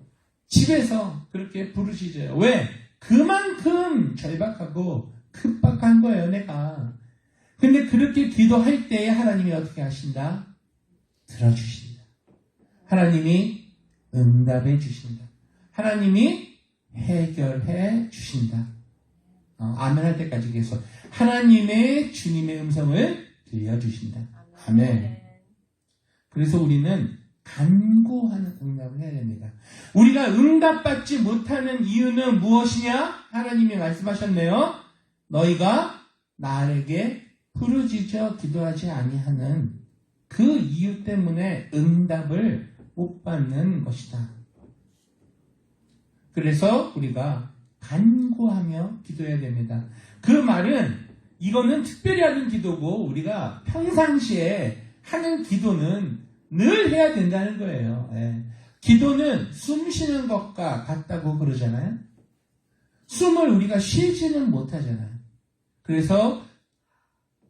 집에서 그렇게 부르짖어요. 왜? 그만큼 절박하고 급박한 거예요, 내가. 근데 그렇게 기도할 때에 하나님이 어떻게 하신다? 들어주신다. 하나님이 응답해 주신다. 하나님이 해결해 주신다. 아멘 할 때까지 계속 하나님의 주님의 음성을 들려주신다. 아멘. 그래서 우리는 간구하는 응답을 해야 됩니다. 우리가 응답받지 못하는 이유는 무엇이냐? 하나님이 말씀하셨네요. 너희가 나에게 부르짖어 기도하지 아니하는 그 이유 때문에 응답을 못 받는 것이다. 그래서 우리가 간구하며 기도해야 됩니다. 그 말은 이거는 특별히 하는 기도고 우리가 평상시에 하는 기도는 늘 해야 된다는 거예요. 기도는 숨 쉬는 것과 같다고 그러잖아요. 숨을 우리가 쉬지는 못하잖아요. 그래서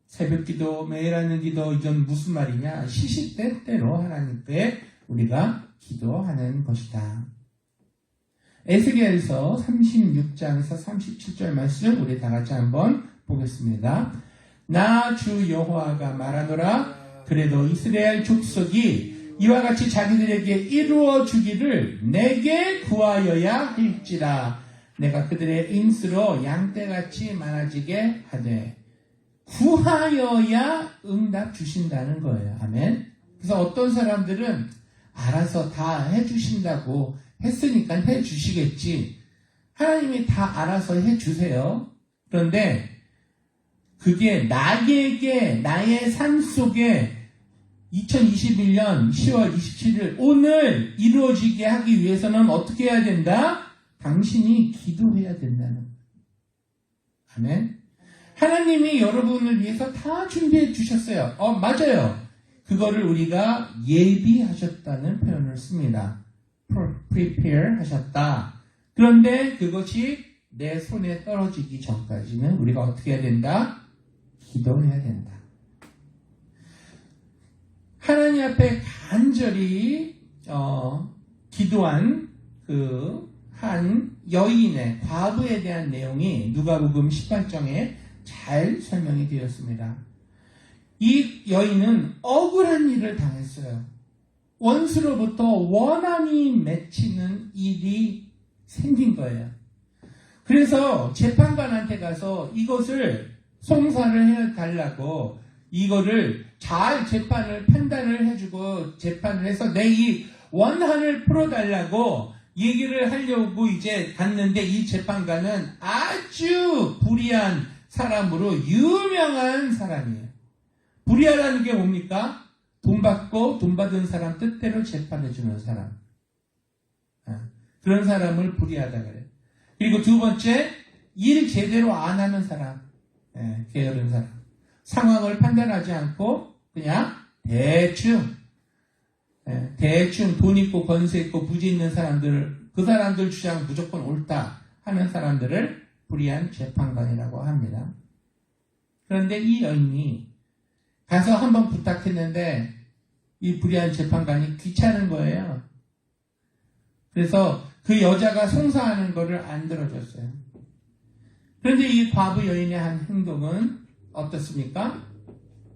새벽 기도, 매일 하는 기도, 이건 무슨 말이냐? 시시때때로 하나님께 우리가 기도하는 것이다. 에스겔서 36장에서 37절 말씀 우리 다 같이 한번 보겠습니다. 나 주 여호와가 말하노라. 그래도 이스라엘 족속이 이와 같이 자기들에게 이루어 주기를 내게 구하여야 할지라. 내가 그들의 인수로 양떼같이 많아지게 하되. 구하여야 응답 주신다는 거예요. 아멘. 그래서 어떤 사람들은 알아서 다 해주신다고 했으니까 해주시겠지. 하나님이 다 알아서 해주세요. 그런데 그게 나에게 나의 삶 속에 2021년 10월 27일 오늘 이루어지게 하기 위해서는 어떻게 해야 된다? 당신이 기도해야 된다는 거예요. 아멘. 하나님이 여러분을 위해서 다 준비해 주셨어요. 맞아요. 그거를 우리가 예비하셨다는 표현을 씁니다. prepare 하셨다. 그런데 그것이 내 손에 떨어지기 전까지는 우리가 어떻게 해야 된다? 기도해야 된다. 하나님 앞에 간절히 기도한 그 한 여인의 과부에 대한 내용이 누가복음 18장에 잘 설명이 되었습니다. 이 여인은 억울한 일을 당했어요. 원수로부터 원한이 맺히는 일이 생긴 거예요. 그래서 재판관한테 가서 이것을 송사를 해달라고, 이거를 잘 판단을 해주고 재판을 해서 내 이 원한을 풀어달라고 얘기를 하려고 이제 갔는데, 이 재판관은 아주 불의한 사람으로 유명한 사람이에요. 불의하다는 게 뭡니까? 돈 받고 돈 받은 사람 뜻대로 재판해주는 사람. 그런 사람을 불의하다 그래요. 그리고 두 번째, 일 제대로 안 하는 사람. 게으른 사람. 상황을 판단하지 않고 그냥 대충 돈 있고 권세 있고 부지 있는 사람들, 그 사람들 주장 무조건 옳다 하는 사람들을 불의한 재판관이라고 합니다. 그런데 이 여인이 가서 한번 부탁했는데 이 불의한 재판관이 귀찮은 거예요. 그래서 그 여자가 송사하는 거를 안 들어줬어요. 그런데 이 과부 여인의 한 행동은 어떻습니까?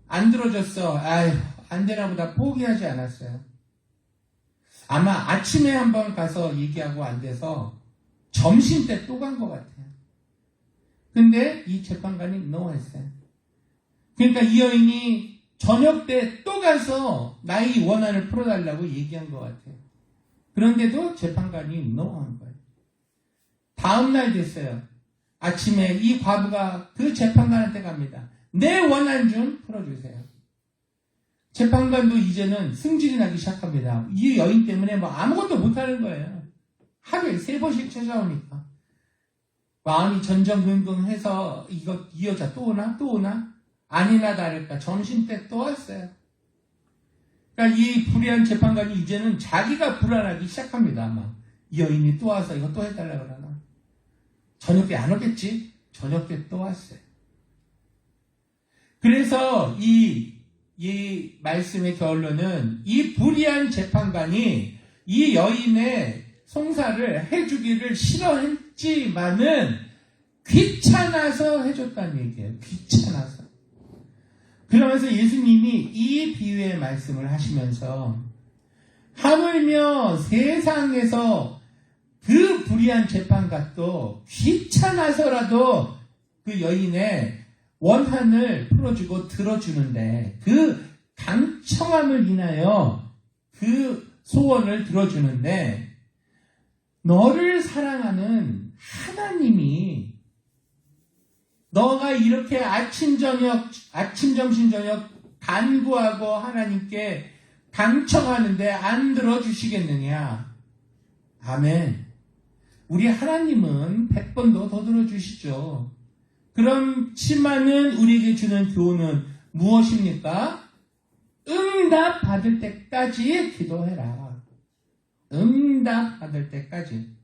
안 들어줬어. 아유, 안 되나 보다 포기하지 않았어요. 아마 아침에 한번 가서 얘기하고 안 돼서 점심 때 또 간 것 같아요. 근데 이 재판관이 no 했어요. 그러니까 이 여인이 저녁 때 또 가서 나의 원한을 풀어달라고 얘기한 것 같아요. 그런데도 재판관이 no 한 거예요. 다음날 됐어요. 아침에 이 과부가 그 재판관한테 갑니다. 내 원한 좀 풀어주세요. 재판관도 이제는 승질이 나기 시작합니다. 이 여인 때문에 뭐 아무것도 못하는 거예요. 하루에 3번씩 찾아오니까. 마음이 전전긍긍해서 이 여자 또 오나? 또 오나? 아니나 다를까 점심 때 또 왔어요. 그러니까 이 불의한 재판관이 이제는 자기가 불안하기 시작합니다. 아마 이 여인이 또 와서 이거 또 해달라 그러나? 저녁 때 안 오겠지? 저녁 때 또 왔어요. 그래서 이 말씀의 결론은 이 불의한 재판관이 이 여인의 송사를 해주기를 싫어했지만은 귀찮아서 해줬다는 얘기예요. 귀찮아서. 그러면서 예수님이 이 비유의 말씀을 하시면서 하물며 세상에서 그 불의한 재판관도 귀찮아서라도 그 여인의 원한을 풀어주고 들어주는데, 그 강청함을 인하여 그 소원을 들어주는데, 너를 사랑하는 하나님이 너가 이렇게 아침, 점심, 저녁 간구하고 하나님께 강청하는데 안 들어주시겠느냐? 아멘. 우리 하나님은 100번도 더 들어주시죠. 그렇지만은 우리에게 주는 교훈은 무엇입니까? 응답 받을 때까지 기도해라. 응답 받을 때까지.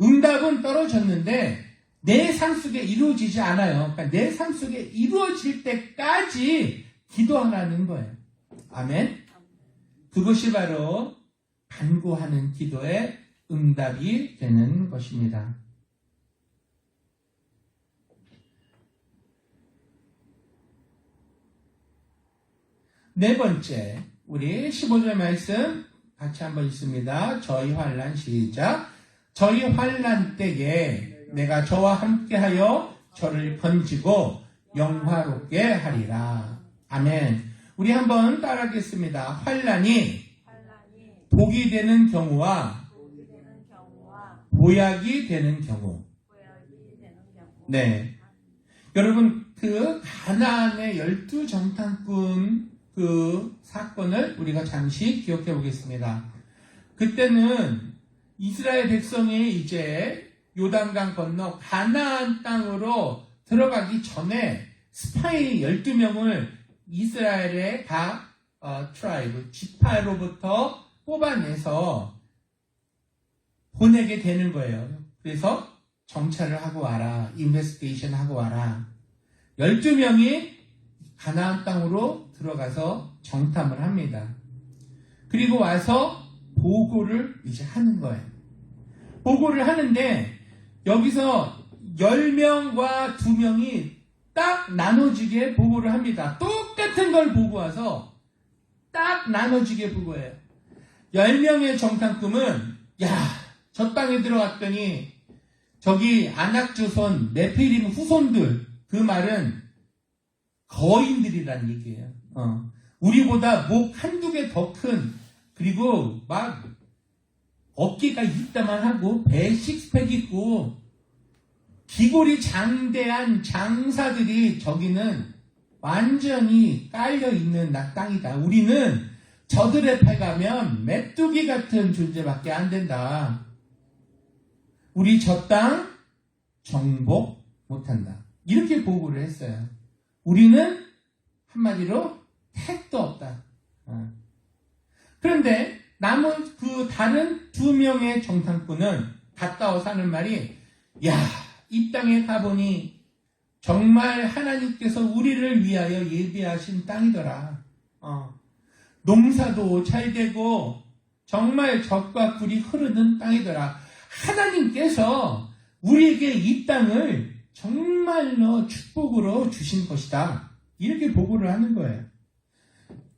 응답은 떨어졌는데 내 삶 속에 이루어지지 않아요. 그러니까 내 삶 속에 이루어질 때까지 기도하라는 거예요. 아멘. 그것이 바로 간구하는 기도의 응답이 되는 것입니다. 네 번째, 우리 15절 말씀 같이 한번 읽습니다. 저희 환난 시작. 저희 환난 때에 내가 저와 함께하여 저를 건지고 영화롭게 하리라. 아멘. 우리 한번 따라하겠습니다. 환난이 복이 되는 경우와 보약이 되는 경우. 네. 여러분, 그 가나안의 12정탐꾼 그 사건을 우리가 잠시 기억해 보겠습니다. 그때는 이스라엘 백성이 이제 요단강 건너 가나안 땅으로 들어가기 전에 스파이 12명을 이스라엘의 각 트라이브, 지파로부터 뽑아내서 보내게 되는 거예요. 그래서 정찰을 하고 와라, 인베스티게이션 하고 와라. 12명이 가나안 땅으로 들어가서 정탐을 합니다. 그리고 와서 보고를 이제 하는 거예요. 보고를 하는데 여기서 10명과 2명이 딱 나눠지게 보고를 합니다. 똑같은 걸 보고 와서 딱 나눠지게 보고해요. 10명의 정탐꾼은 저 땅에 들어갔더니 저기 안악조선 네피림 후손들, 그 말은 거인들이란 얘기예요. 우리보다 목 한두 개 더 큰, 그리고 막 어깨가 있다만 하고 배 식스팩 있고 기골이 장대한 장사들이 저기는 완전히 깔려있는 땅이다. 우리는 저들의 패 가면 메뚜기 같은 존재밖에 안 된다. 우리 저 땅 정복 못한다. 이렇게 보고를 했어요. 우리는 한마디로 택도 없다. 그런데 남은 그 다른 2명의 정탐꾼은 갔다 와서 하는 말이, 이 땅에 가보니 정말 하나님께서 우리를 위하여 예비하신 땅이더라. 농사도 잘 되고 정말 젖과 꿀이 흐르는 땅이더라. 하나님께서 우리에게 이 땅을 정말로 축복으로 주신 것이다. 이렇게 보고를 하는 거예요.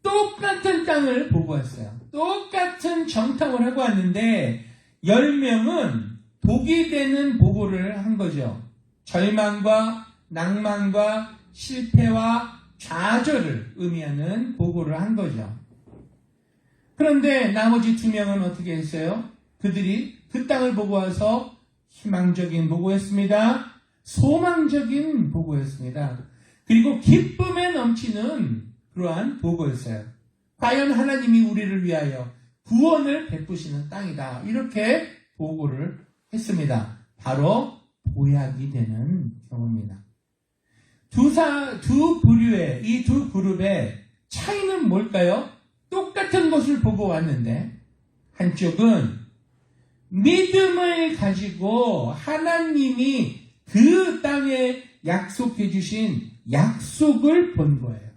똑같은 땅을 보고했어요. 똑같은 정탐을 하고 왔는데 10명은 독이 되는 보고를 한 거죠. 절망과 낭만과 실패와 좌절을 의미하는 보고를 한 거죠. 그런데 나머지 2명은 어떻게 했어요? 그들이 그 땅을 보고 와서 희망적인 보고였습니다. 소망적인 보고였습니다. 그리고 기쁨에 넘치는 그러한 보고였어요. 과연 하나님이 우리를 위하여 구원을 베푸시는 땅이다. 이렇게 보고를 했습니다. 바로 보약이 되는 경우입니다. 두 부류의, 이 두 그룹의 차이는 뭘까요? 똑같은 것을 보고 왔는데 한쪽은 믿음을 가지고 하나님이 그 땅에 약속해 주신 약속을 본 거예요.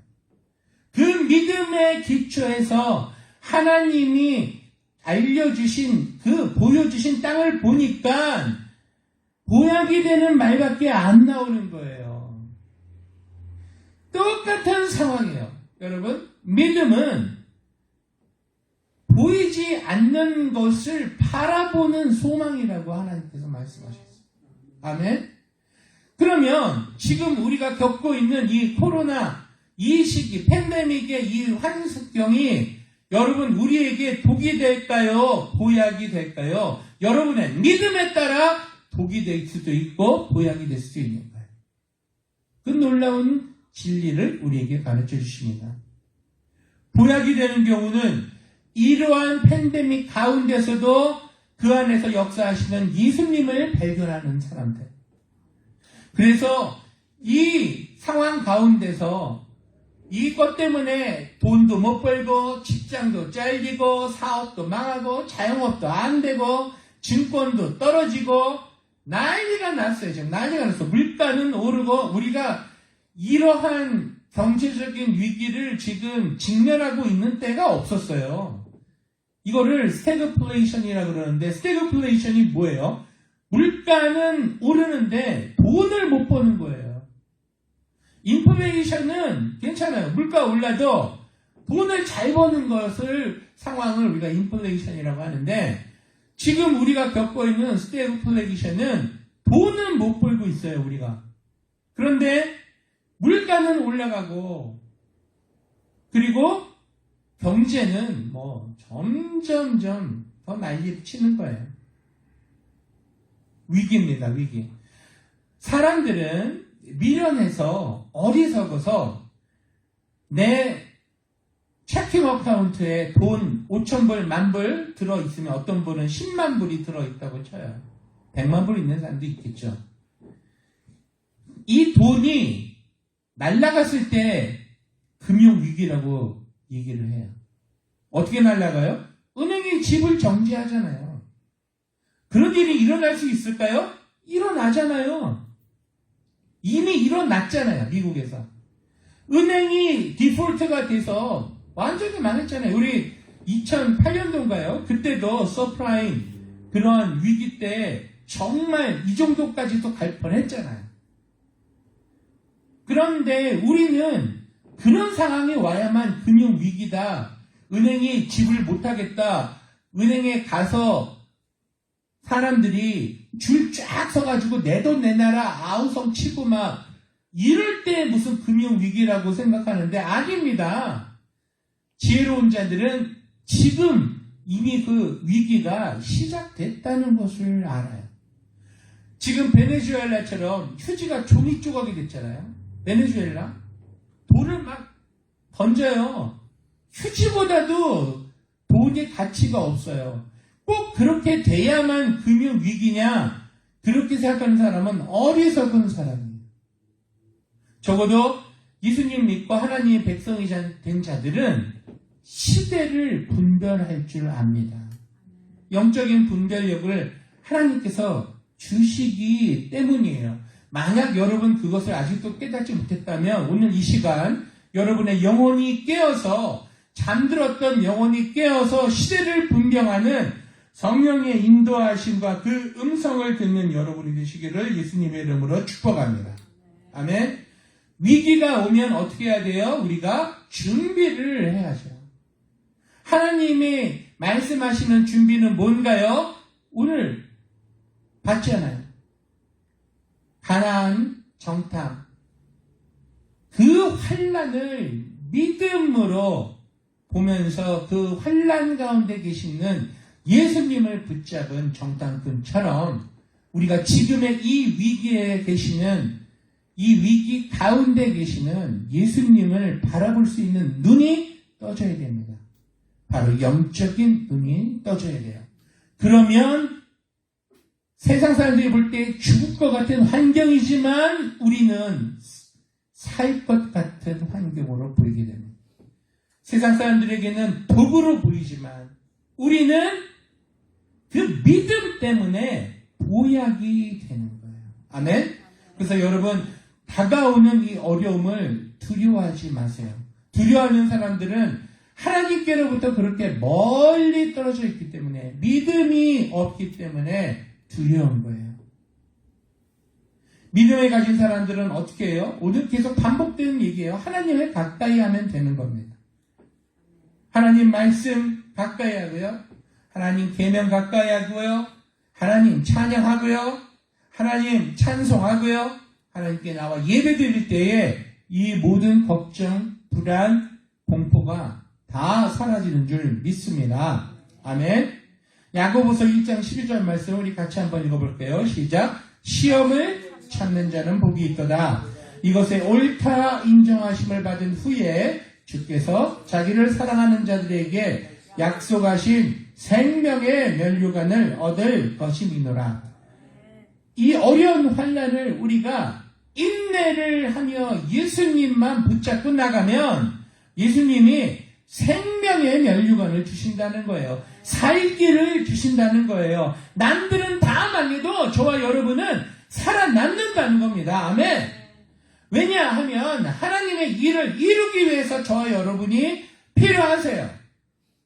그 믿음의 기초에서 하나님이 알려주신, 보여주신 땅을 보니까 보약이 되는 말밖에 안 나오는 거예요. 똑같은 상황이에요. 여러분, 믿음은 보이지 않는 것을 바라보는 소망이라고 하나님께서 말씀하셨어요. 아멘? 그러면 지금 우리가 겪고 있는 이 코로나, 이 시기, 팬데믹의 이 환경이 여러분 우리에게 독이 될까요? 보약이 될까요? 여러분의 믿음에 따라 독이 될 수도 있고 보약이 될 수도 있는 거예요. 그 놀라운 진리를 우리에게 가르쳐 주십니다. 보약이 되는 경우는 이러한 팬데믹 가운데서도 그 안에서 역사하시는 예수님을 발견하는 사람들. 그래서 이 상황 가운데서 이것 때문에 돈도 못 벌고 직장도 잘리고 사업도 망하고 자영업도 안 되고 증권도 떨어지고 난리가 났어요. 지금 난리가 났어. 물가는 오르고 우리가 이러한 경제적인 위기를 지금 직면하고 있는 때가 없었어요. 이거를 스태그플레이션이라고 그러는데 스태그플레이션이 뭐예요? 물가는 오르는데 돈을 못 버는 거예요. 인플레이션은 괜찮아요. 물가 올라도 돈을 잘 버는 상황을 우리가 인플레이션이라고 하는데 지금 우리가 겪고 있는 스태그플레이션은 돈은 못 벌고 있어요. 우리가. 그런데 물가는 올라가고 그리고 경제는 점점점 더 난리를 치는 거예요. 위기입니다. 위기. 사람들은 미련해서 어리석어서 내 체킹 어카운트에 돈 5,000불, 10,000불 들어있으면 어떤 분은 10만 불이 들어있다고 쳐요. 100만 불 있는 사람도 있겠죠. 이 돈이 날아갔을 때 금융위기라고 얘기를 해요. 어떻게 날아가요? 은행이 집을 정지하잖아요. 그런 일이 일어날 수 있을까요? 일어나잖아요. 이미 일어났잖아요. 미국에서. 은행이 디폴트가 돼서 완전히 망했잖아요. 우리 2008년도인가요? 그때도 서프라임 그런 위기 때 정말 이 정도까지도 갈 뻔했잖아요. 그런데 우리는 그런 상황이 와야만 금융위기다, 은행이 지불 못하겠다, 은행에 가서 사람들이 줄 쫙 서가지고 내 돈 내놔라 아우성 치고 막 이럴 때 무슨 금융위기라고 생각하는데 아닙니다. 지혜로운 자들은 지금 이미 그 위기가 시작됐다는 것을 알아요. 지금 베네수엘라처럼 휴지가 종이 조각이 됐잖아요. 베네수엘라 돈을 막 던져요. 휴지보다도 돈의 가치가 없어요. 꼭 그렇게 돼야만 금융위기냐, 그렇게 생각하는 사람은 어리석은 사람이에요. 적어도 예수님 믿고 하나님의 백성이 된 자들은 시대를 분별할 줄 압니다. 영적인 분별력을 하나님께서 주시기 때문이에요. 만약 여러분 그것을 아직도 깨닫지 못했다면 오늘 이 시간 여러분의 영혼이 깨어서, 잠들었던 영혼이 깨어서 시대를 분별하는 성령의 인도하심과 그 음성을 듣는 여러분이 되시기를 예수님의 이름으로 축복합니다. 아멘. 위기가 오면 어떻게 해야 돼요? 우리가 준비를 해야죠. 하나님이 말씀하시는 준비는 뭔가요? 오늘 봤잖아요. 가나안 정탐. 그 환난을 믿음으로 보면서 그 환난 가운데 계시는 예수님을 붙잡은 정탐꾼처럼 우리가 지금의 이 위기에 계시는, 이 위기 가운데 계시는 예수님을 바라볼 수 있는 눈이 떠져야 됩니다. 바로 영적인 눈이 떠져야 돼요. 그러면 세상 사람들이 볼 때 죽을 것 같은 환경이지만 우리는 살 것 같은 환경으로 보이게 됩니다. 세상 사람들에게는 도구로 보이지만 우리는 그 믿음 때문에 보약이 되는 거예요. 아멘? 그래서 여러분, 다가오는 이 어려움을 두려워하지 마세요. 두려워하는 사람들은 하나님께로부터 그렇게 멀리 떨어져 있기 때문에, 믿음이 없기 때문에 두려운 거예요. 믿음을 가진 사람들은 어떻게 해요? 오늘 계속 반복되는 얘기예요. 하나님을 가까이 하면 되는 겁니다. 하나님 말씀 가까이 하고요. 하나님 계명 가까이 하고요. 하나님 찬양하고요. 하나님 찬송하고요. 하나님께 나와 예배 드릴 때에 이 모든 걱정, 불안, 공포가 다 사라지는 줄 믿습니다. 아멘. 야고보서 1장 12절 말씀 우리 같이 한번 읽어볼게요. 시작. 시험을 참는 자는 복이 있도다. 이것에 옳다 인정하심을 받은 후에 주께서 자기를 사랑하는 자들에게 약속하신 생명의 면류관을 얻을 것임이노라. 이 어려운 환난을 우리가 인내를 하며 예수님만 붙잡고 나가면 예수님이 생명의 면류관을 주신다는 거예요. 살기를 주신다는 거예요. 남들은 다 망해도 저와 여러분은 살아남는다는 겁니다. 아멘. 왜냐하면 하나님의 일을 이루기 위해서 저와 여러분이 필요하세요.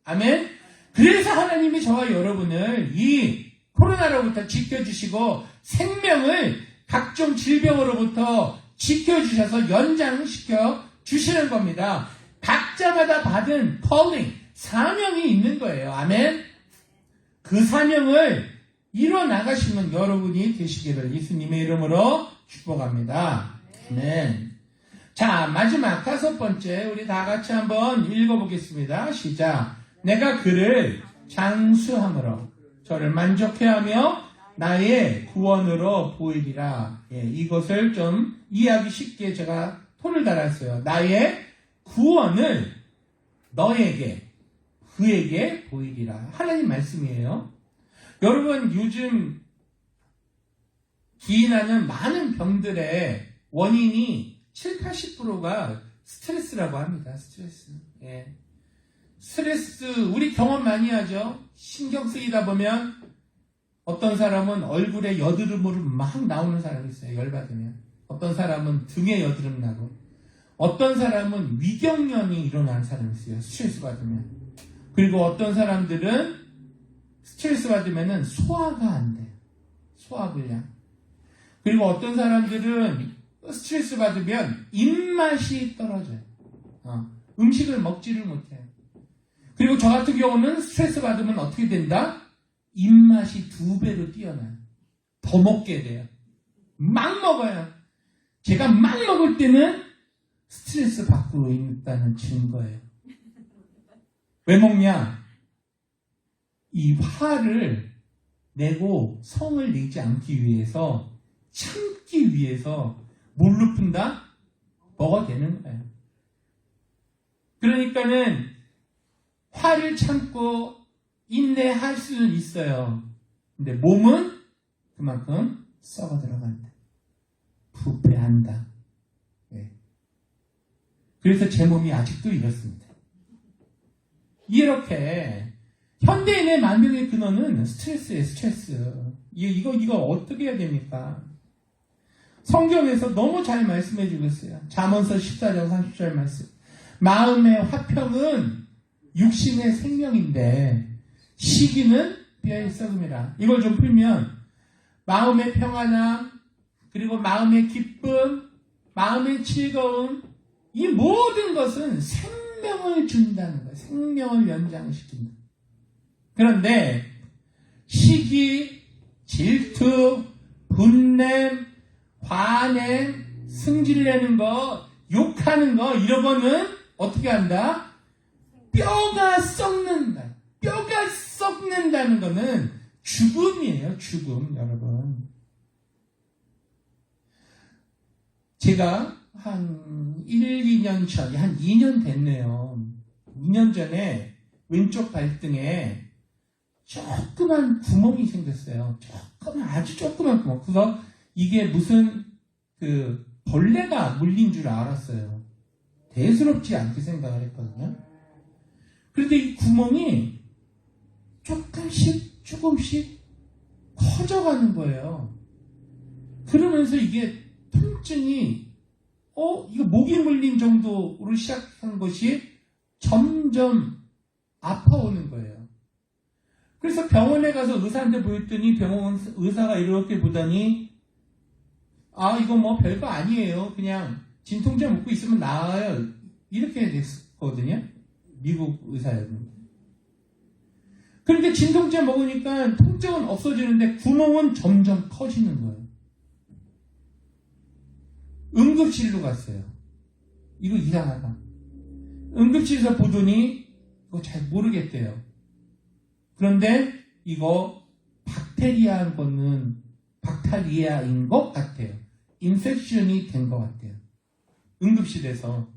아멘. 그래서 하나님이 저와 여러분을 이 코로나로부터 지켜주시고 생명을 각종 질병으로부터 지켜주셔서 연장시켜 주시는 겁니다. 각자마다 받은 calling, 사명이 있는 거예요. 아멘. 그 사명을 이뤄나가시는 여러분이 되시기를 예수님의 이름으로 축복합니다. 아멘. 자, 마지막 5번째 우리 다 같이 한번 읽어보겠습니다. 시작. 내가 그를 장수함으로 저를 만족해하며 나의 구원으로 보이리라. 예, 이것을 좀 이해하기 쉽게 제가 토를 달았어요. 나의 구원을 너에게, 그에게 보이리라. 하나님 말씀이에요. 여러분, 요즘 기인하는 많은 병들의 원인이 70~80%가 스트레스라고 합니다. 스트레스. 예. 스트레스, 우리 경험 많이 하죠? 신경 쓰이다 보면 어떤 사람은 얼굴에 여드름으로 막 나오는 사람이 있어요. 열받으면. 어떤 사람은 등에 여드름 나고. 어떤 사람은 위경련이 일어나는 사람이 있어요. 스트레스 받으면. 그리고 어떤 사람들은 스트레스 받으면 소화가 안 돼요. 소화불량. 그리고 어떤 사람들은 스트레스 받으면 입맛이 떨어져요. 음식을 먹지를 못해요. 그리고 저 같은 경우는 스트레스 받으면 어떻게 된다? 입맛이 2배로 뛰어나요. 더 먹게 돼요. 막 먹어요. 제가 막 먹을 때는 스트레스 받고 있다는 증거예요. 왜 먹냐? 이 화를 내고 성을 내지 않기 위해서, 참기 위해서 뭘로 푼다? 먹어야 되는 거예요. 그러니까는 화를 참고 인내할 수는 있어요. 근데 몸은 그만큼 썩어 들어간다. 부패한다. 네. 그래서 제 몸이 아직도 이렇습니다. 이렇게 현대인의 만병의 근원은 스트레스예요. 스트레스. 이거 어떻게 해야 됩니까? 성경에서 너무 잘 말씀해 주고 있어요. 잠언서 14장 30절 말씀. 마음의 화평은 육신의 생명인데 시기는 뼈의 썩음이라. 이걸 좀 풀면 마음의 평안함, 그리고 마음의 기쁨, 마음의 즐거움, 이 모든 것은 생명을 준다는 거예요. 생명을 연장시킨다. 그런데 시기, 질투, 분냄, 화냄, 승질내는 거, 욕하는 거, 이런 거는 어떻게 한다? 뼈가 썩는다. 뼈가 썩는다는 거는 죽음이에요. 죽음, 여러분. 제가 한 1, 2년 전, 한 2년 됐네요. 2년 전에 왼쪽 발등에 조그만 구멍이 생겼어요. 아주 조그만 구멍. 그래서 이게 무슨 벌레가 물린 줄 알았어요. 대수롭지 않게 생각을 했거든요. 그런데 이 구멍이 조금씩 커져가는 거예요. 그러면서 이게 통증이 이거 목이 물린 정도로 시작한 것이 점점 아파오는 거예요. 그래서 병원에 가서 의사한테 보였더니 병원 의사가 이렇게 보더니 이거 뭐 별거 아니에요. 그냥 진통제 먹고 있으면 나아요. 이렇게 됐거든요. 미국 의사였는데. 그런데 진통제 먹으니까 통증은 없어지는데 구멍은 점점 커지는 거예요. 응급실로 갔어요. 이거 이상하다. 응급실에서 보더니 이거 잘 모르겠대요. 그런데 이거 박테리아인 것 같아요. 인펙션이 된 것 같아요. 응급실에서.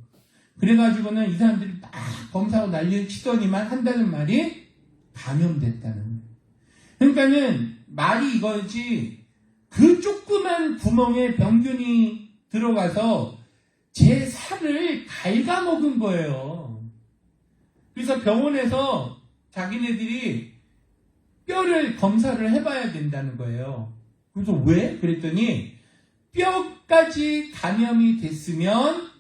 그래가지고는 이 사람들이 막 검사하고 난리를 치더니만 한다는 말이 감염됐다는 거예요. 그러니까는 말이 이거지, 그 조그만 구멍에 병균이 들어가서 제 살을 갉아먹은 거예요. 그래서 병원에서 자기네들이 뼈를 검사를 해봐야 된다는 거예요. 그래서 왜? 그랬더니 뼈까지 감염이 됐으면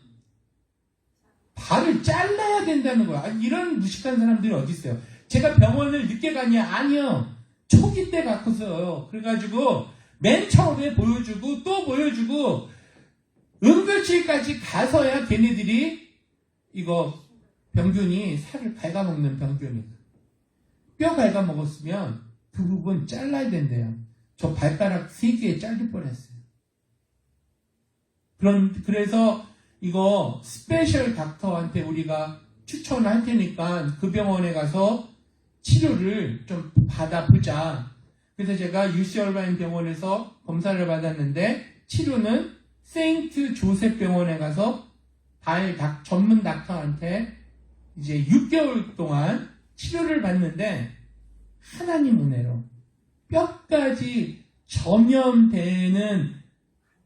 발을 잘라야 된다는 거야. 이런 무식한 사람들이 어디 있어요. 제가 병원을 늦게 가냐? 아니요. 초기 때 갔었어요. 그래가지고 맨 처음에 보여주고 또 보여주고 응급실까지 가서야 걔네들이 이거 병균이 살을 갉아먹는 병균이. 뼈 갉아먹었으면 그 부분 잘라야 된대요. 저 발가락 3개 잘릴 뻔했어요. 그래서 이거 스페셜 닥터한테 우리가 추천을 할 테니까 그 병원에 가서 치료를 좀 받아보자. 그래서 제가 UC 얼바인 병원에서 검사를 받았는데 치료는 세인트 조셉 병원에 가서 전문 닥터한테 이제 6개월 동안 치료를 받는데 하나님 은혜로 뼈까지 전염되는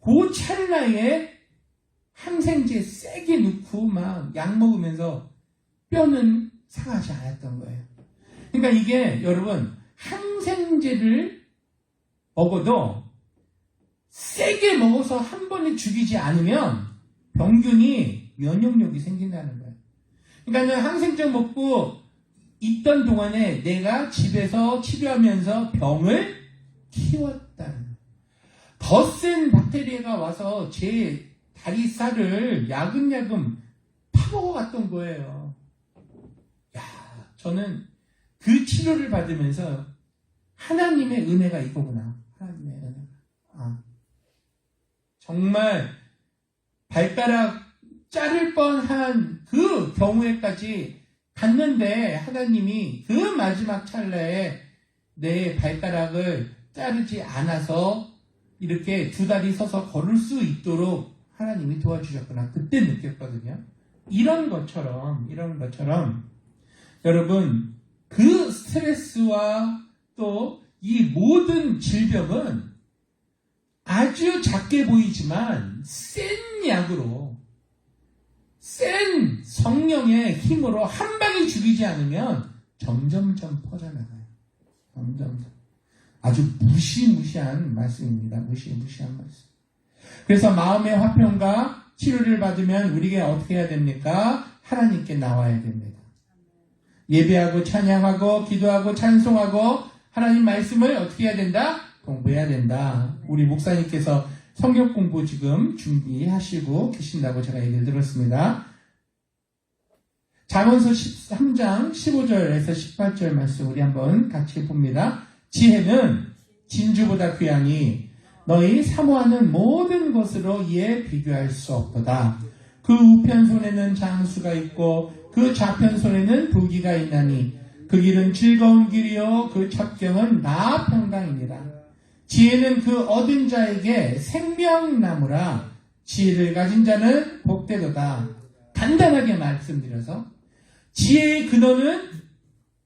그 찰나에 항생제 세게 넣고 막 약 먹으면서 뼈는 상하지 않았던 거예요. 그러니까 이게 여러분 항생제를 먹어도 세게 먹어서 한 번에 죽이지 않으면 병균이 면역력이 생긴다는 거예요. 그러니까 항생제 먹고 있던 동안에 내가 집에서 치료하면서 병을 키웠다는 거예요. 더 센 박테리아가 와서 제 다리살을 야금야금 파먹어갔던 거예요. 야, 저는 그 치료를 받으면서 하나님의 은혜가 이거구나. 하나님의 은혜가. 정말 발가락 자를 뻔한 그 경우에까지 갔는데 하나님이 그 마지막 찰나에 내 발가락을 자르지 않아서 이렇게 두 다리 서서 걸을 수 있도록 하나님이 도와주셨구나. 그때 느꼈거든요. 이런 것처럼 여러분 그 스트레스와 또 이 모든 질병은 아주 작게 보이지만 센 약으로 센 성령의 힘으로 한 방에 죽이지 않으면 점점점 퍼져나가요. 점점점. 아주 무시무시한 말씀입니다. 무시무시한 말씀. 그래서 마음의 화평과 치료를 받으면 우리가 어떻게 해야 됩니까? 하나님께 나와야 됩니다. 예배하고 찬양하고 기도하고 찬송하고 하나님 말씀을 어떻게 해야 된다? 공부해야 된다. 우리 목사님께서 성경 공부 지금 준비하시고 계신다고 제가 얘기를 들었습니다. 잠언서 13장 15절에서 18절 말씀 우리 한번 같이 봅니다. 지혜는 진주보다 귀하니 너희 사모하는 모든 것으로 이에 비교할 수 없도다. 그 우편 손에는 장수가 있고 그 좌편 손에는 부귀가 있나니 그 길은 즐거운 길이요 그 첩경은 나평강이니라. 지혜는 그 얻은 자에게 생명나무라. 지혜를 가진 자는 복되도다. 간단하게 말씀드려서 지혜의 근원은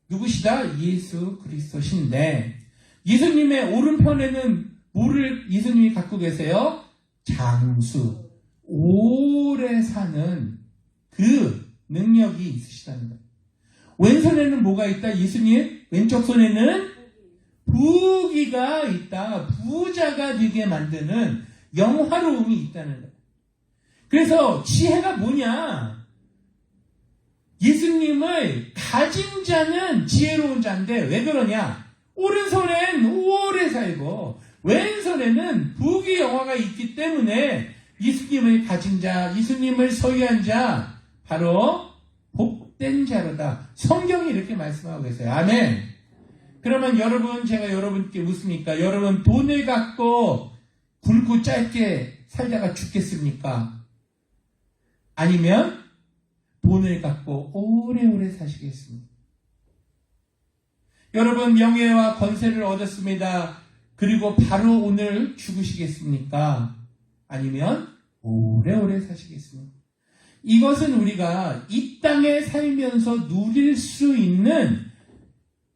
누구시다? 예수 그리스도신데 예수님의 오른편에는 뭐를 예수님이 갖고 계세요? 장수, 오래 사는 그 능력이 있으시다는 거예요. 왼손에는 뭐가 있다? 예수님 왼쪽 손에는 부귀가 있다. 부자가 되게 만드는 영화로움이 있다는 거예요. 그래서 지혜가 뭐냐? 예수님을 가진 자는 지혜로운 자인데 왜 그러냐? 오른손엔 오래 살고 왼손에는 부귀 영화가 있기 때문에 예수님을 가진 자, 예수님을 소유한 자 바로 복된 자로다. 성경이 이렇게 말씀하고 계세요. 아멘. 그러면 여러분, 제가 여러분께 묻습니까? 여러분 돈을 갖고 굵고 짧게 살다가 죽겠습니까? 아니면 돈을 갖고 오래오래 사시겠습니까? 여러분 명예와 권세를 얻었습니다. 그리고 바로 오늘 죽으시겠습니까? 아니면 오래오래 사시겠습니까? 이것은 우리가 이 땅에 살면서 누릴 수 있는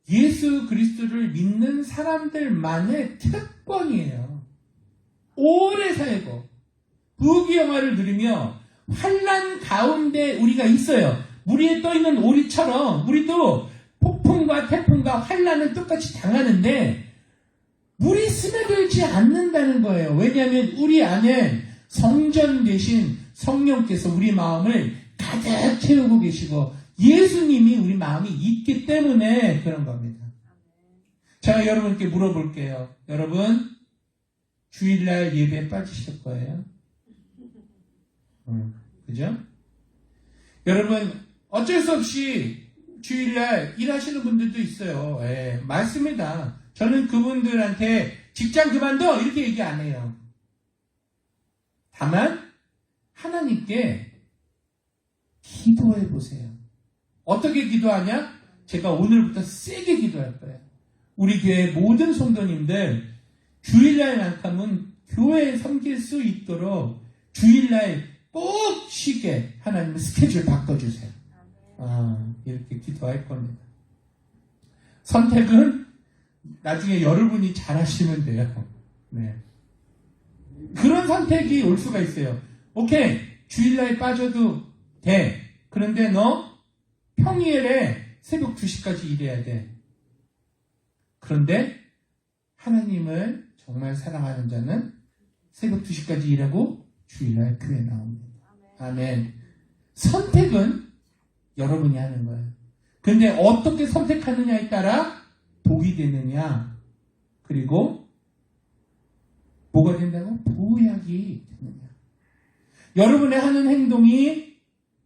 예수 그리스도를 믿는 사람들만의 특권이에요. 오래 살고 부귀영화를 누리며 환난 가운데 우리가 있어요. 물 위에 떠있는 오리처럼 우리도 폭풍과 태풍과 환난을 똑같이 당하는데 물이 스며들지 않는다는 거예요. 왜냐하면 우리 안에 성전 되신 성령께서 우리 마음을 가득 채우고 계시고 예수님이 우리 마음이 있기 때문에 그런 겁니다. 제가 여러분께 물어볼게요. 여러분 주일날 예배에 빠지실 거예요? 그죠? 여러분 어쩔 수 없이 주일날 일하시는 분들도 있어요. 예, 맞습니다. 저는 그분들한테 직장 그만둬 이렇게 얘기 안 해요. 다만 하나님께 기도해 보세요. 어떻게 기도하냐? 제가 오늘부터 세게 기도할 거예요. 우리 교회 모든 성도님들 주일날만큼은 교회에 섬길 수 있도록 주일날 꼭 쉬게 하나님 스케줄 바꿔주세요. 이렇게 기도할 겁니다. 선택은 나중에 여러분이 잘하시면 돼요. 네. 그런 선택이 올 수가 있어요. 오케이, 주일날 빠져도 돼. 그런데 너 평일에 새벽 2시까지 일해야 돼. 그런데 하나님을 정말 사랑하는 자는 새벽 2시까지 일하고 주일날 교회 나옵니다. 아멘. 선택은 여러분이 하는 거예요. 근데 어떻게 선택하느냐에 따라 복이 되느냐, 그리고 뭐가 된다고? 보약이 되느냐. 여러분의 하는 행동이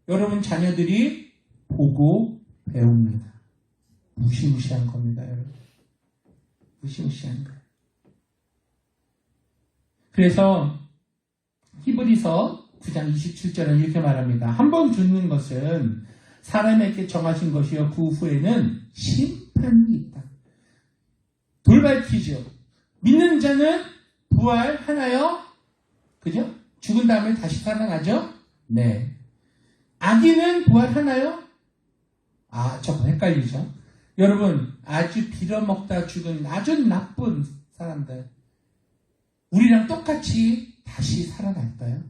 여러분 자녀들이 보고 배웁니다. 무시무시한 겁니다, 여러분. 무시무시한 거예요. 그래서 히브리서 9장 27절은 이렇게 말합니다. 한 번 죽는 것은 사람에게 정하신 것이요 그 후에는 심판이 있다. 돌발 퀴즈. 믿는 자는 부활하나요? 그죠? 죽은 다음에 다시 살아나죠? 네. 악인은 부활하나요? 저거 헷갈리죠? 여러분, 아주 빌어먹다 죽은 아주 나쁜 사람들, 우리랑 똑같이 다시 살아날까요?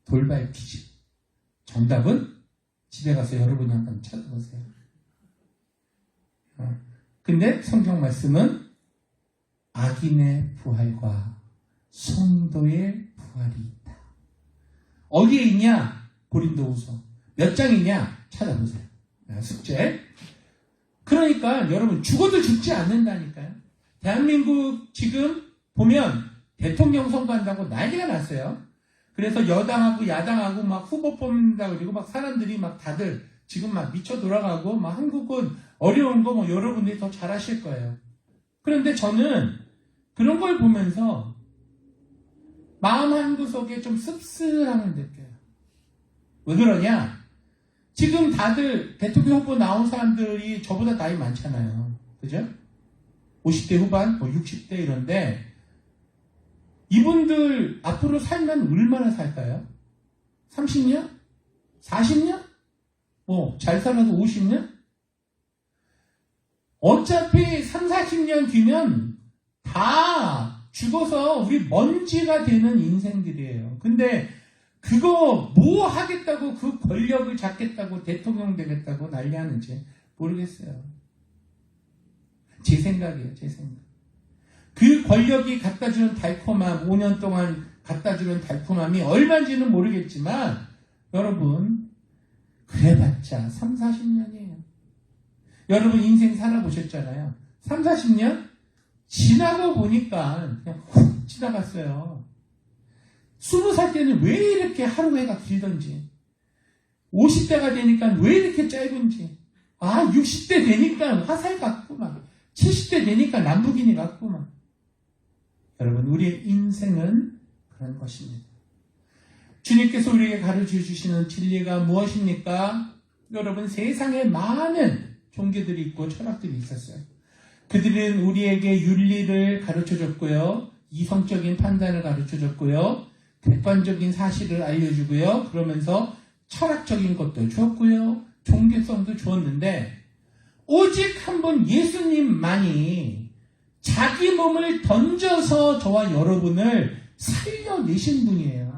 돌발 퀴즈. 정답은 집에 가서 여러분이 한번 찾아보세요. 근데 성경 말씀은 악인의 부활과 성도의 부활이 있다. 어디에 있냐? 고린도후서. 몇 장이냐? 찾아보세요. 숙제. 그러니까 여러분 죽어도 죽지 않는다니까요. 대한민국 지금 보면 대통령 선거한다고 난리가 났어요. 그래서 여당하고 야당하고 막 후보 뽑는다 그리고 막 사람들이 막 다들 지금 막 미쳐 돌아가고 막 한국은 어려운 거 뭐 여러분들이 더 잘하실 거예요. 그런데 저는 그런 걸 보면서 마음 한구석에 좀 씁쓸함을 느껴요. 왜 그러냐? 지금 다들 대통령 후보 나온 사람들이 저보다 나이 많잖아요. 그죠? 50대 후반, 60대 이런데 이분들 앞으로 살면 얼마나 살까요? 30년? 40년? 잘 살아서 50년? 어차피 3, 40년 뒤면 다 죽어서 우리 먼지가 되는 인생들이에요. 근데 그거 뭐 하겠다고 그 권력을 잡겠다고 대통령 되겠다고 난리하는지 모르겠어요. 제 생각이에요. 제 생각. 그 권력이 갖다주는 달콤함, 5년 동안 갖다주는 달콤함이 얼마인지는 모르겠지만 여러분 그래봤자 3, 40년이에요. 여러분 인생 살아보셨잖아요. 3, 40년? 지나고 보니까 그냥 훅 지나갔어요. 20살 때는 왜 이렇게 하루 해가 길던지, 50대가 되니까 왜 이렇게 짧은지, 60대 되니까 화살 같구만, 70대 되니까 람보기니 같구만. 여러분, 우리의 인생은 그런 것입니다. 주님께서 우리에게 가르쳐 주시는 진리가 무엇입니까? 여러분, 세상에 많은 종교들이 있고 철학들이 있었어요. 그들은 우리에게 윤리를 가르쳐 줬고요, 이성적인 판단을 가르쳐 줬고요, 객관적인 사실을 알려주고요, 그러면서 철학적인 것도 주었고요, 종교성도 주었는데 오직 한 분 예수님만이 자기 몸을 던져서 저와 여러분을 살려내신 분이에요.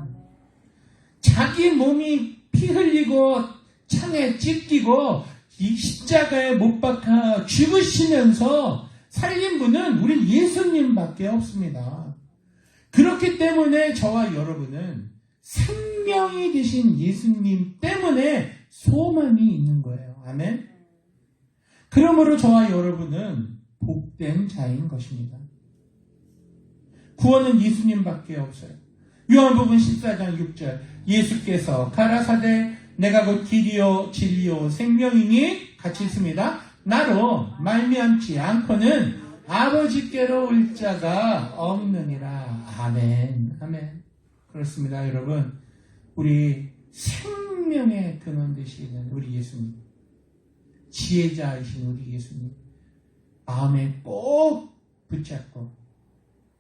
자기 몸이 피 흘리고 창에 찢기고 이 십자가에 못 박아 죽으시면서 살린 분은 우리 예수님밖에 없습니다. 그렇기 때문에 저와 여러분은 생명이 되신 예수님 때문에 소망이 있는 거예요. 아멘. 그러므로 저와 여러분은 복된 자인 것입니다. 구원은 예수님밖에 없어요. 요한복음 14장 6절, 예수께서 가라사대 내가 곧 길이요 진리요 생명이니 같이 있습니다. 나로 말미암지 않고는 아버지께로 올 자가 없느니라. 아멘. 아멘. 그렇습니다, 여러분. 우리 생명의 근원 되시는 우리 예수님, 지혜자이신 우리 예수님, 마음에 꼭 붙잡고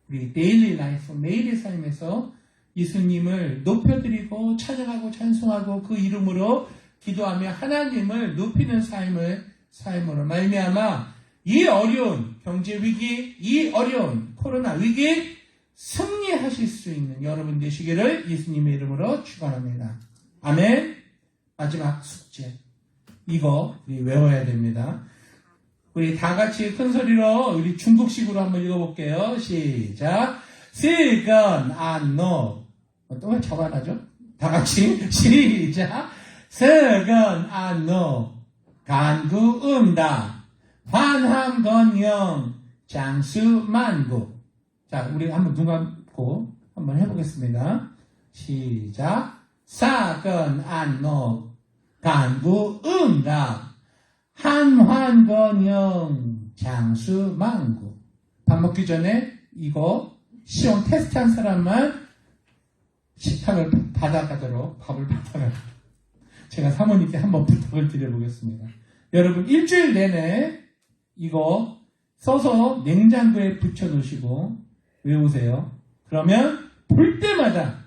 우리 데일리 라이프, 매일의 삶에서 예수님을 높여드리고 찬양하고 찬송하고 그 이름으로 기도하며 하나님을 높이는 삶으로 말미암아 이 어려운 경제 위기, 이 어려운 코로나 위기 승리하실 수 있는 여러분 되시기를 예수님의 이름으로 축원합니다. 아멘. 마지막 숙제, 이거 우리 외워야 됩니다. 우리 다 같이 큰 소리로 우리 중국식으로 한번 읽어볼게요. 시작. 시건 안노. 또 왜 저거 안 하죠? 다 같이 시작. 석은 안노 간구응답 환함건영 장수만구. 자, 우리 한번 눈 감고 한번 해보겠습니다. 시작. 사건 안노 간구응답 한환건영 장수만구. 밥 먹기 전에 이거 시험 테스트한 사람만 식탁을 받아가도록 밥을 받아가. 제가 사모님께 한번 부탁을 드려보겠습니다. 여러분 일주일 내내 이거 써서 냉장고에 붙여놓으시고 외우세요. 그러면 볼 때마다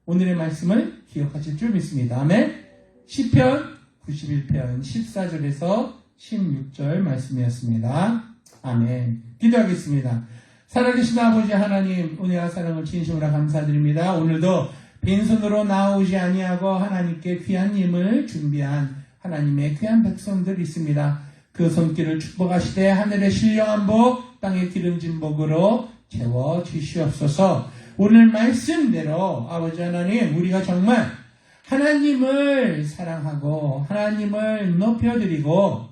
오늘의 말씀을 기억하실 줄 믿습니다. 아멘. 시편 91편 14절에서 16절 말씀이었습니다. 아멘. 기도하겠습니다. 살아계신 아버지 하나님, 은혜와 사랑을 진심으로 감사드립니다. 오늘도 빈손으로 나오지 아니하고 하나님께 귀한 힘을 준비한 하나님의 귀한 백성들 있습니다. 그 손길을 축복하시되 하늘의 신령한 복, 땅의 기름진 복으로 채워 주시옵소서. 오늘 말씀대로 아버지 하나님, 우리가 정말 하나님을 사랑하고 하나님을 높여드리고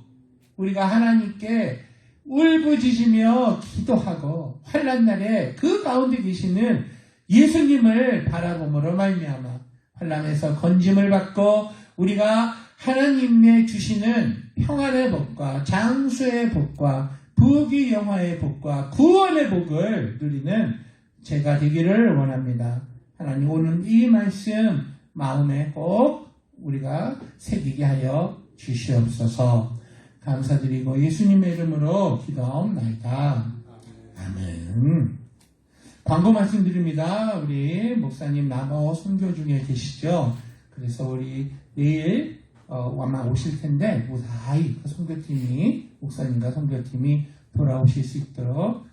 우리가 하나님께 울부짖으며 기도하고 환난 날에 그 가운데 계시는 예수님을 바라봄으로 말미암아 환난에서 건짐을 받고 우리가 하나님의 주시는 평안의 복과 장수의 복과 부귀 영화의 복과 구원의 복을 누리는 제가 되기를 원합니다. 하나님, 오늘 이 말씀 마음에 꼭 우리가 새기게 하여 주시옵소서. 감사드리고 예수님의 이름으로 기도하옵나이다. 아멘. 광고 말씀드립니다. 우리 목사님 남아 선교 중에 계시죠? 그래서 우리 내일 아마 오실 텐데 무사히 그 선교팀이, 목사님과 선교팀이 돌아오실 수 있도록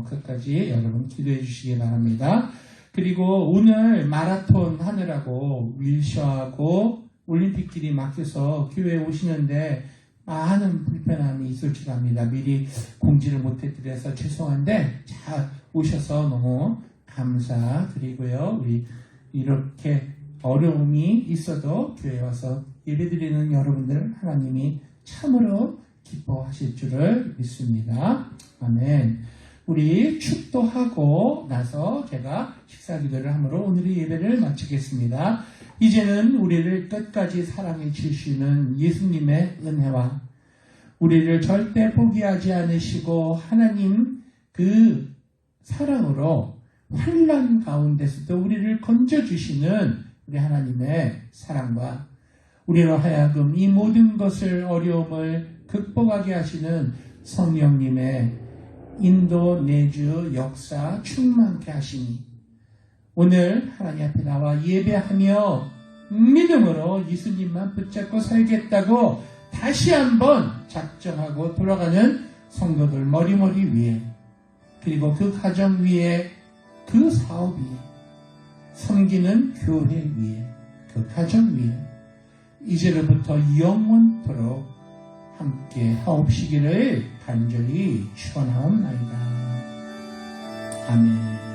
끝까지 여러분 기도해 주시기 바랍니다. 그리고 오늘 마라톤 하느라고 윌셔하고 올림픽길이 막혀서 교회에 오시는데 많은 불편함이 있을 줄 압니다. 미리 공지를 못해드려서 죄송한데 잘 오셔서 너무 감사드리고요. 우리 이렇게 어려움이 있어도 교회에 와서 예배드리는 여러분들 하나님이 참으로 기뻐하실 줄을 믿습니다. 아멘. 우리 축도하고 나서 제가 식사기도를 함으로 오늘의 예배를 마치겠습니다. 이제는 우리를 끝까지 사랑해 주시는 예수님의 은혜와 우리를 절대 포기하지 않으시고 하나님 그 사랑으로 환난 가운데서도 우리를 건져주시는 우리 하나님의 사랑과 우리로 하여금 이 모든 것을 어려움을 극복하게 하시는 성령님의 인도 내주 역사 충만케 하시니 오늘 하나님 앞에 나와 예배하며 믿음으로 예수님만 붙잡고 살겠다고 다시 한번 작정하고 돌아가는 성도들 머리머리 위에, 그리고 그 가정 위에, 그 사업 위에, 섬기는 교회 위에, 그 가정 위에 이제로부터 영원토록 함께 하옵시기를 간절히 축원하옵나이다. 아멘.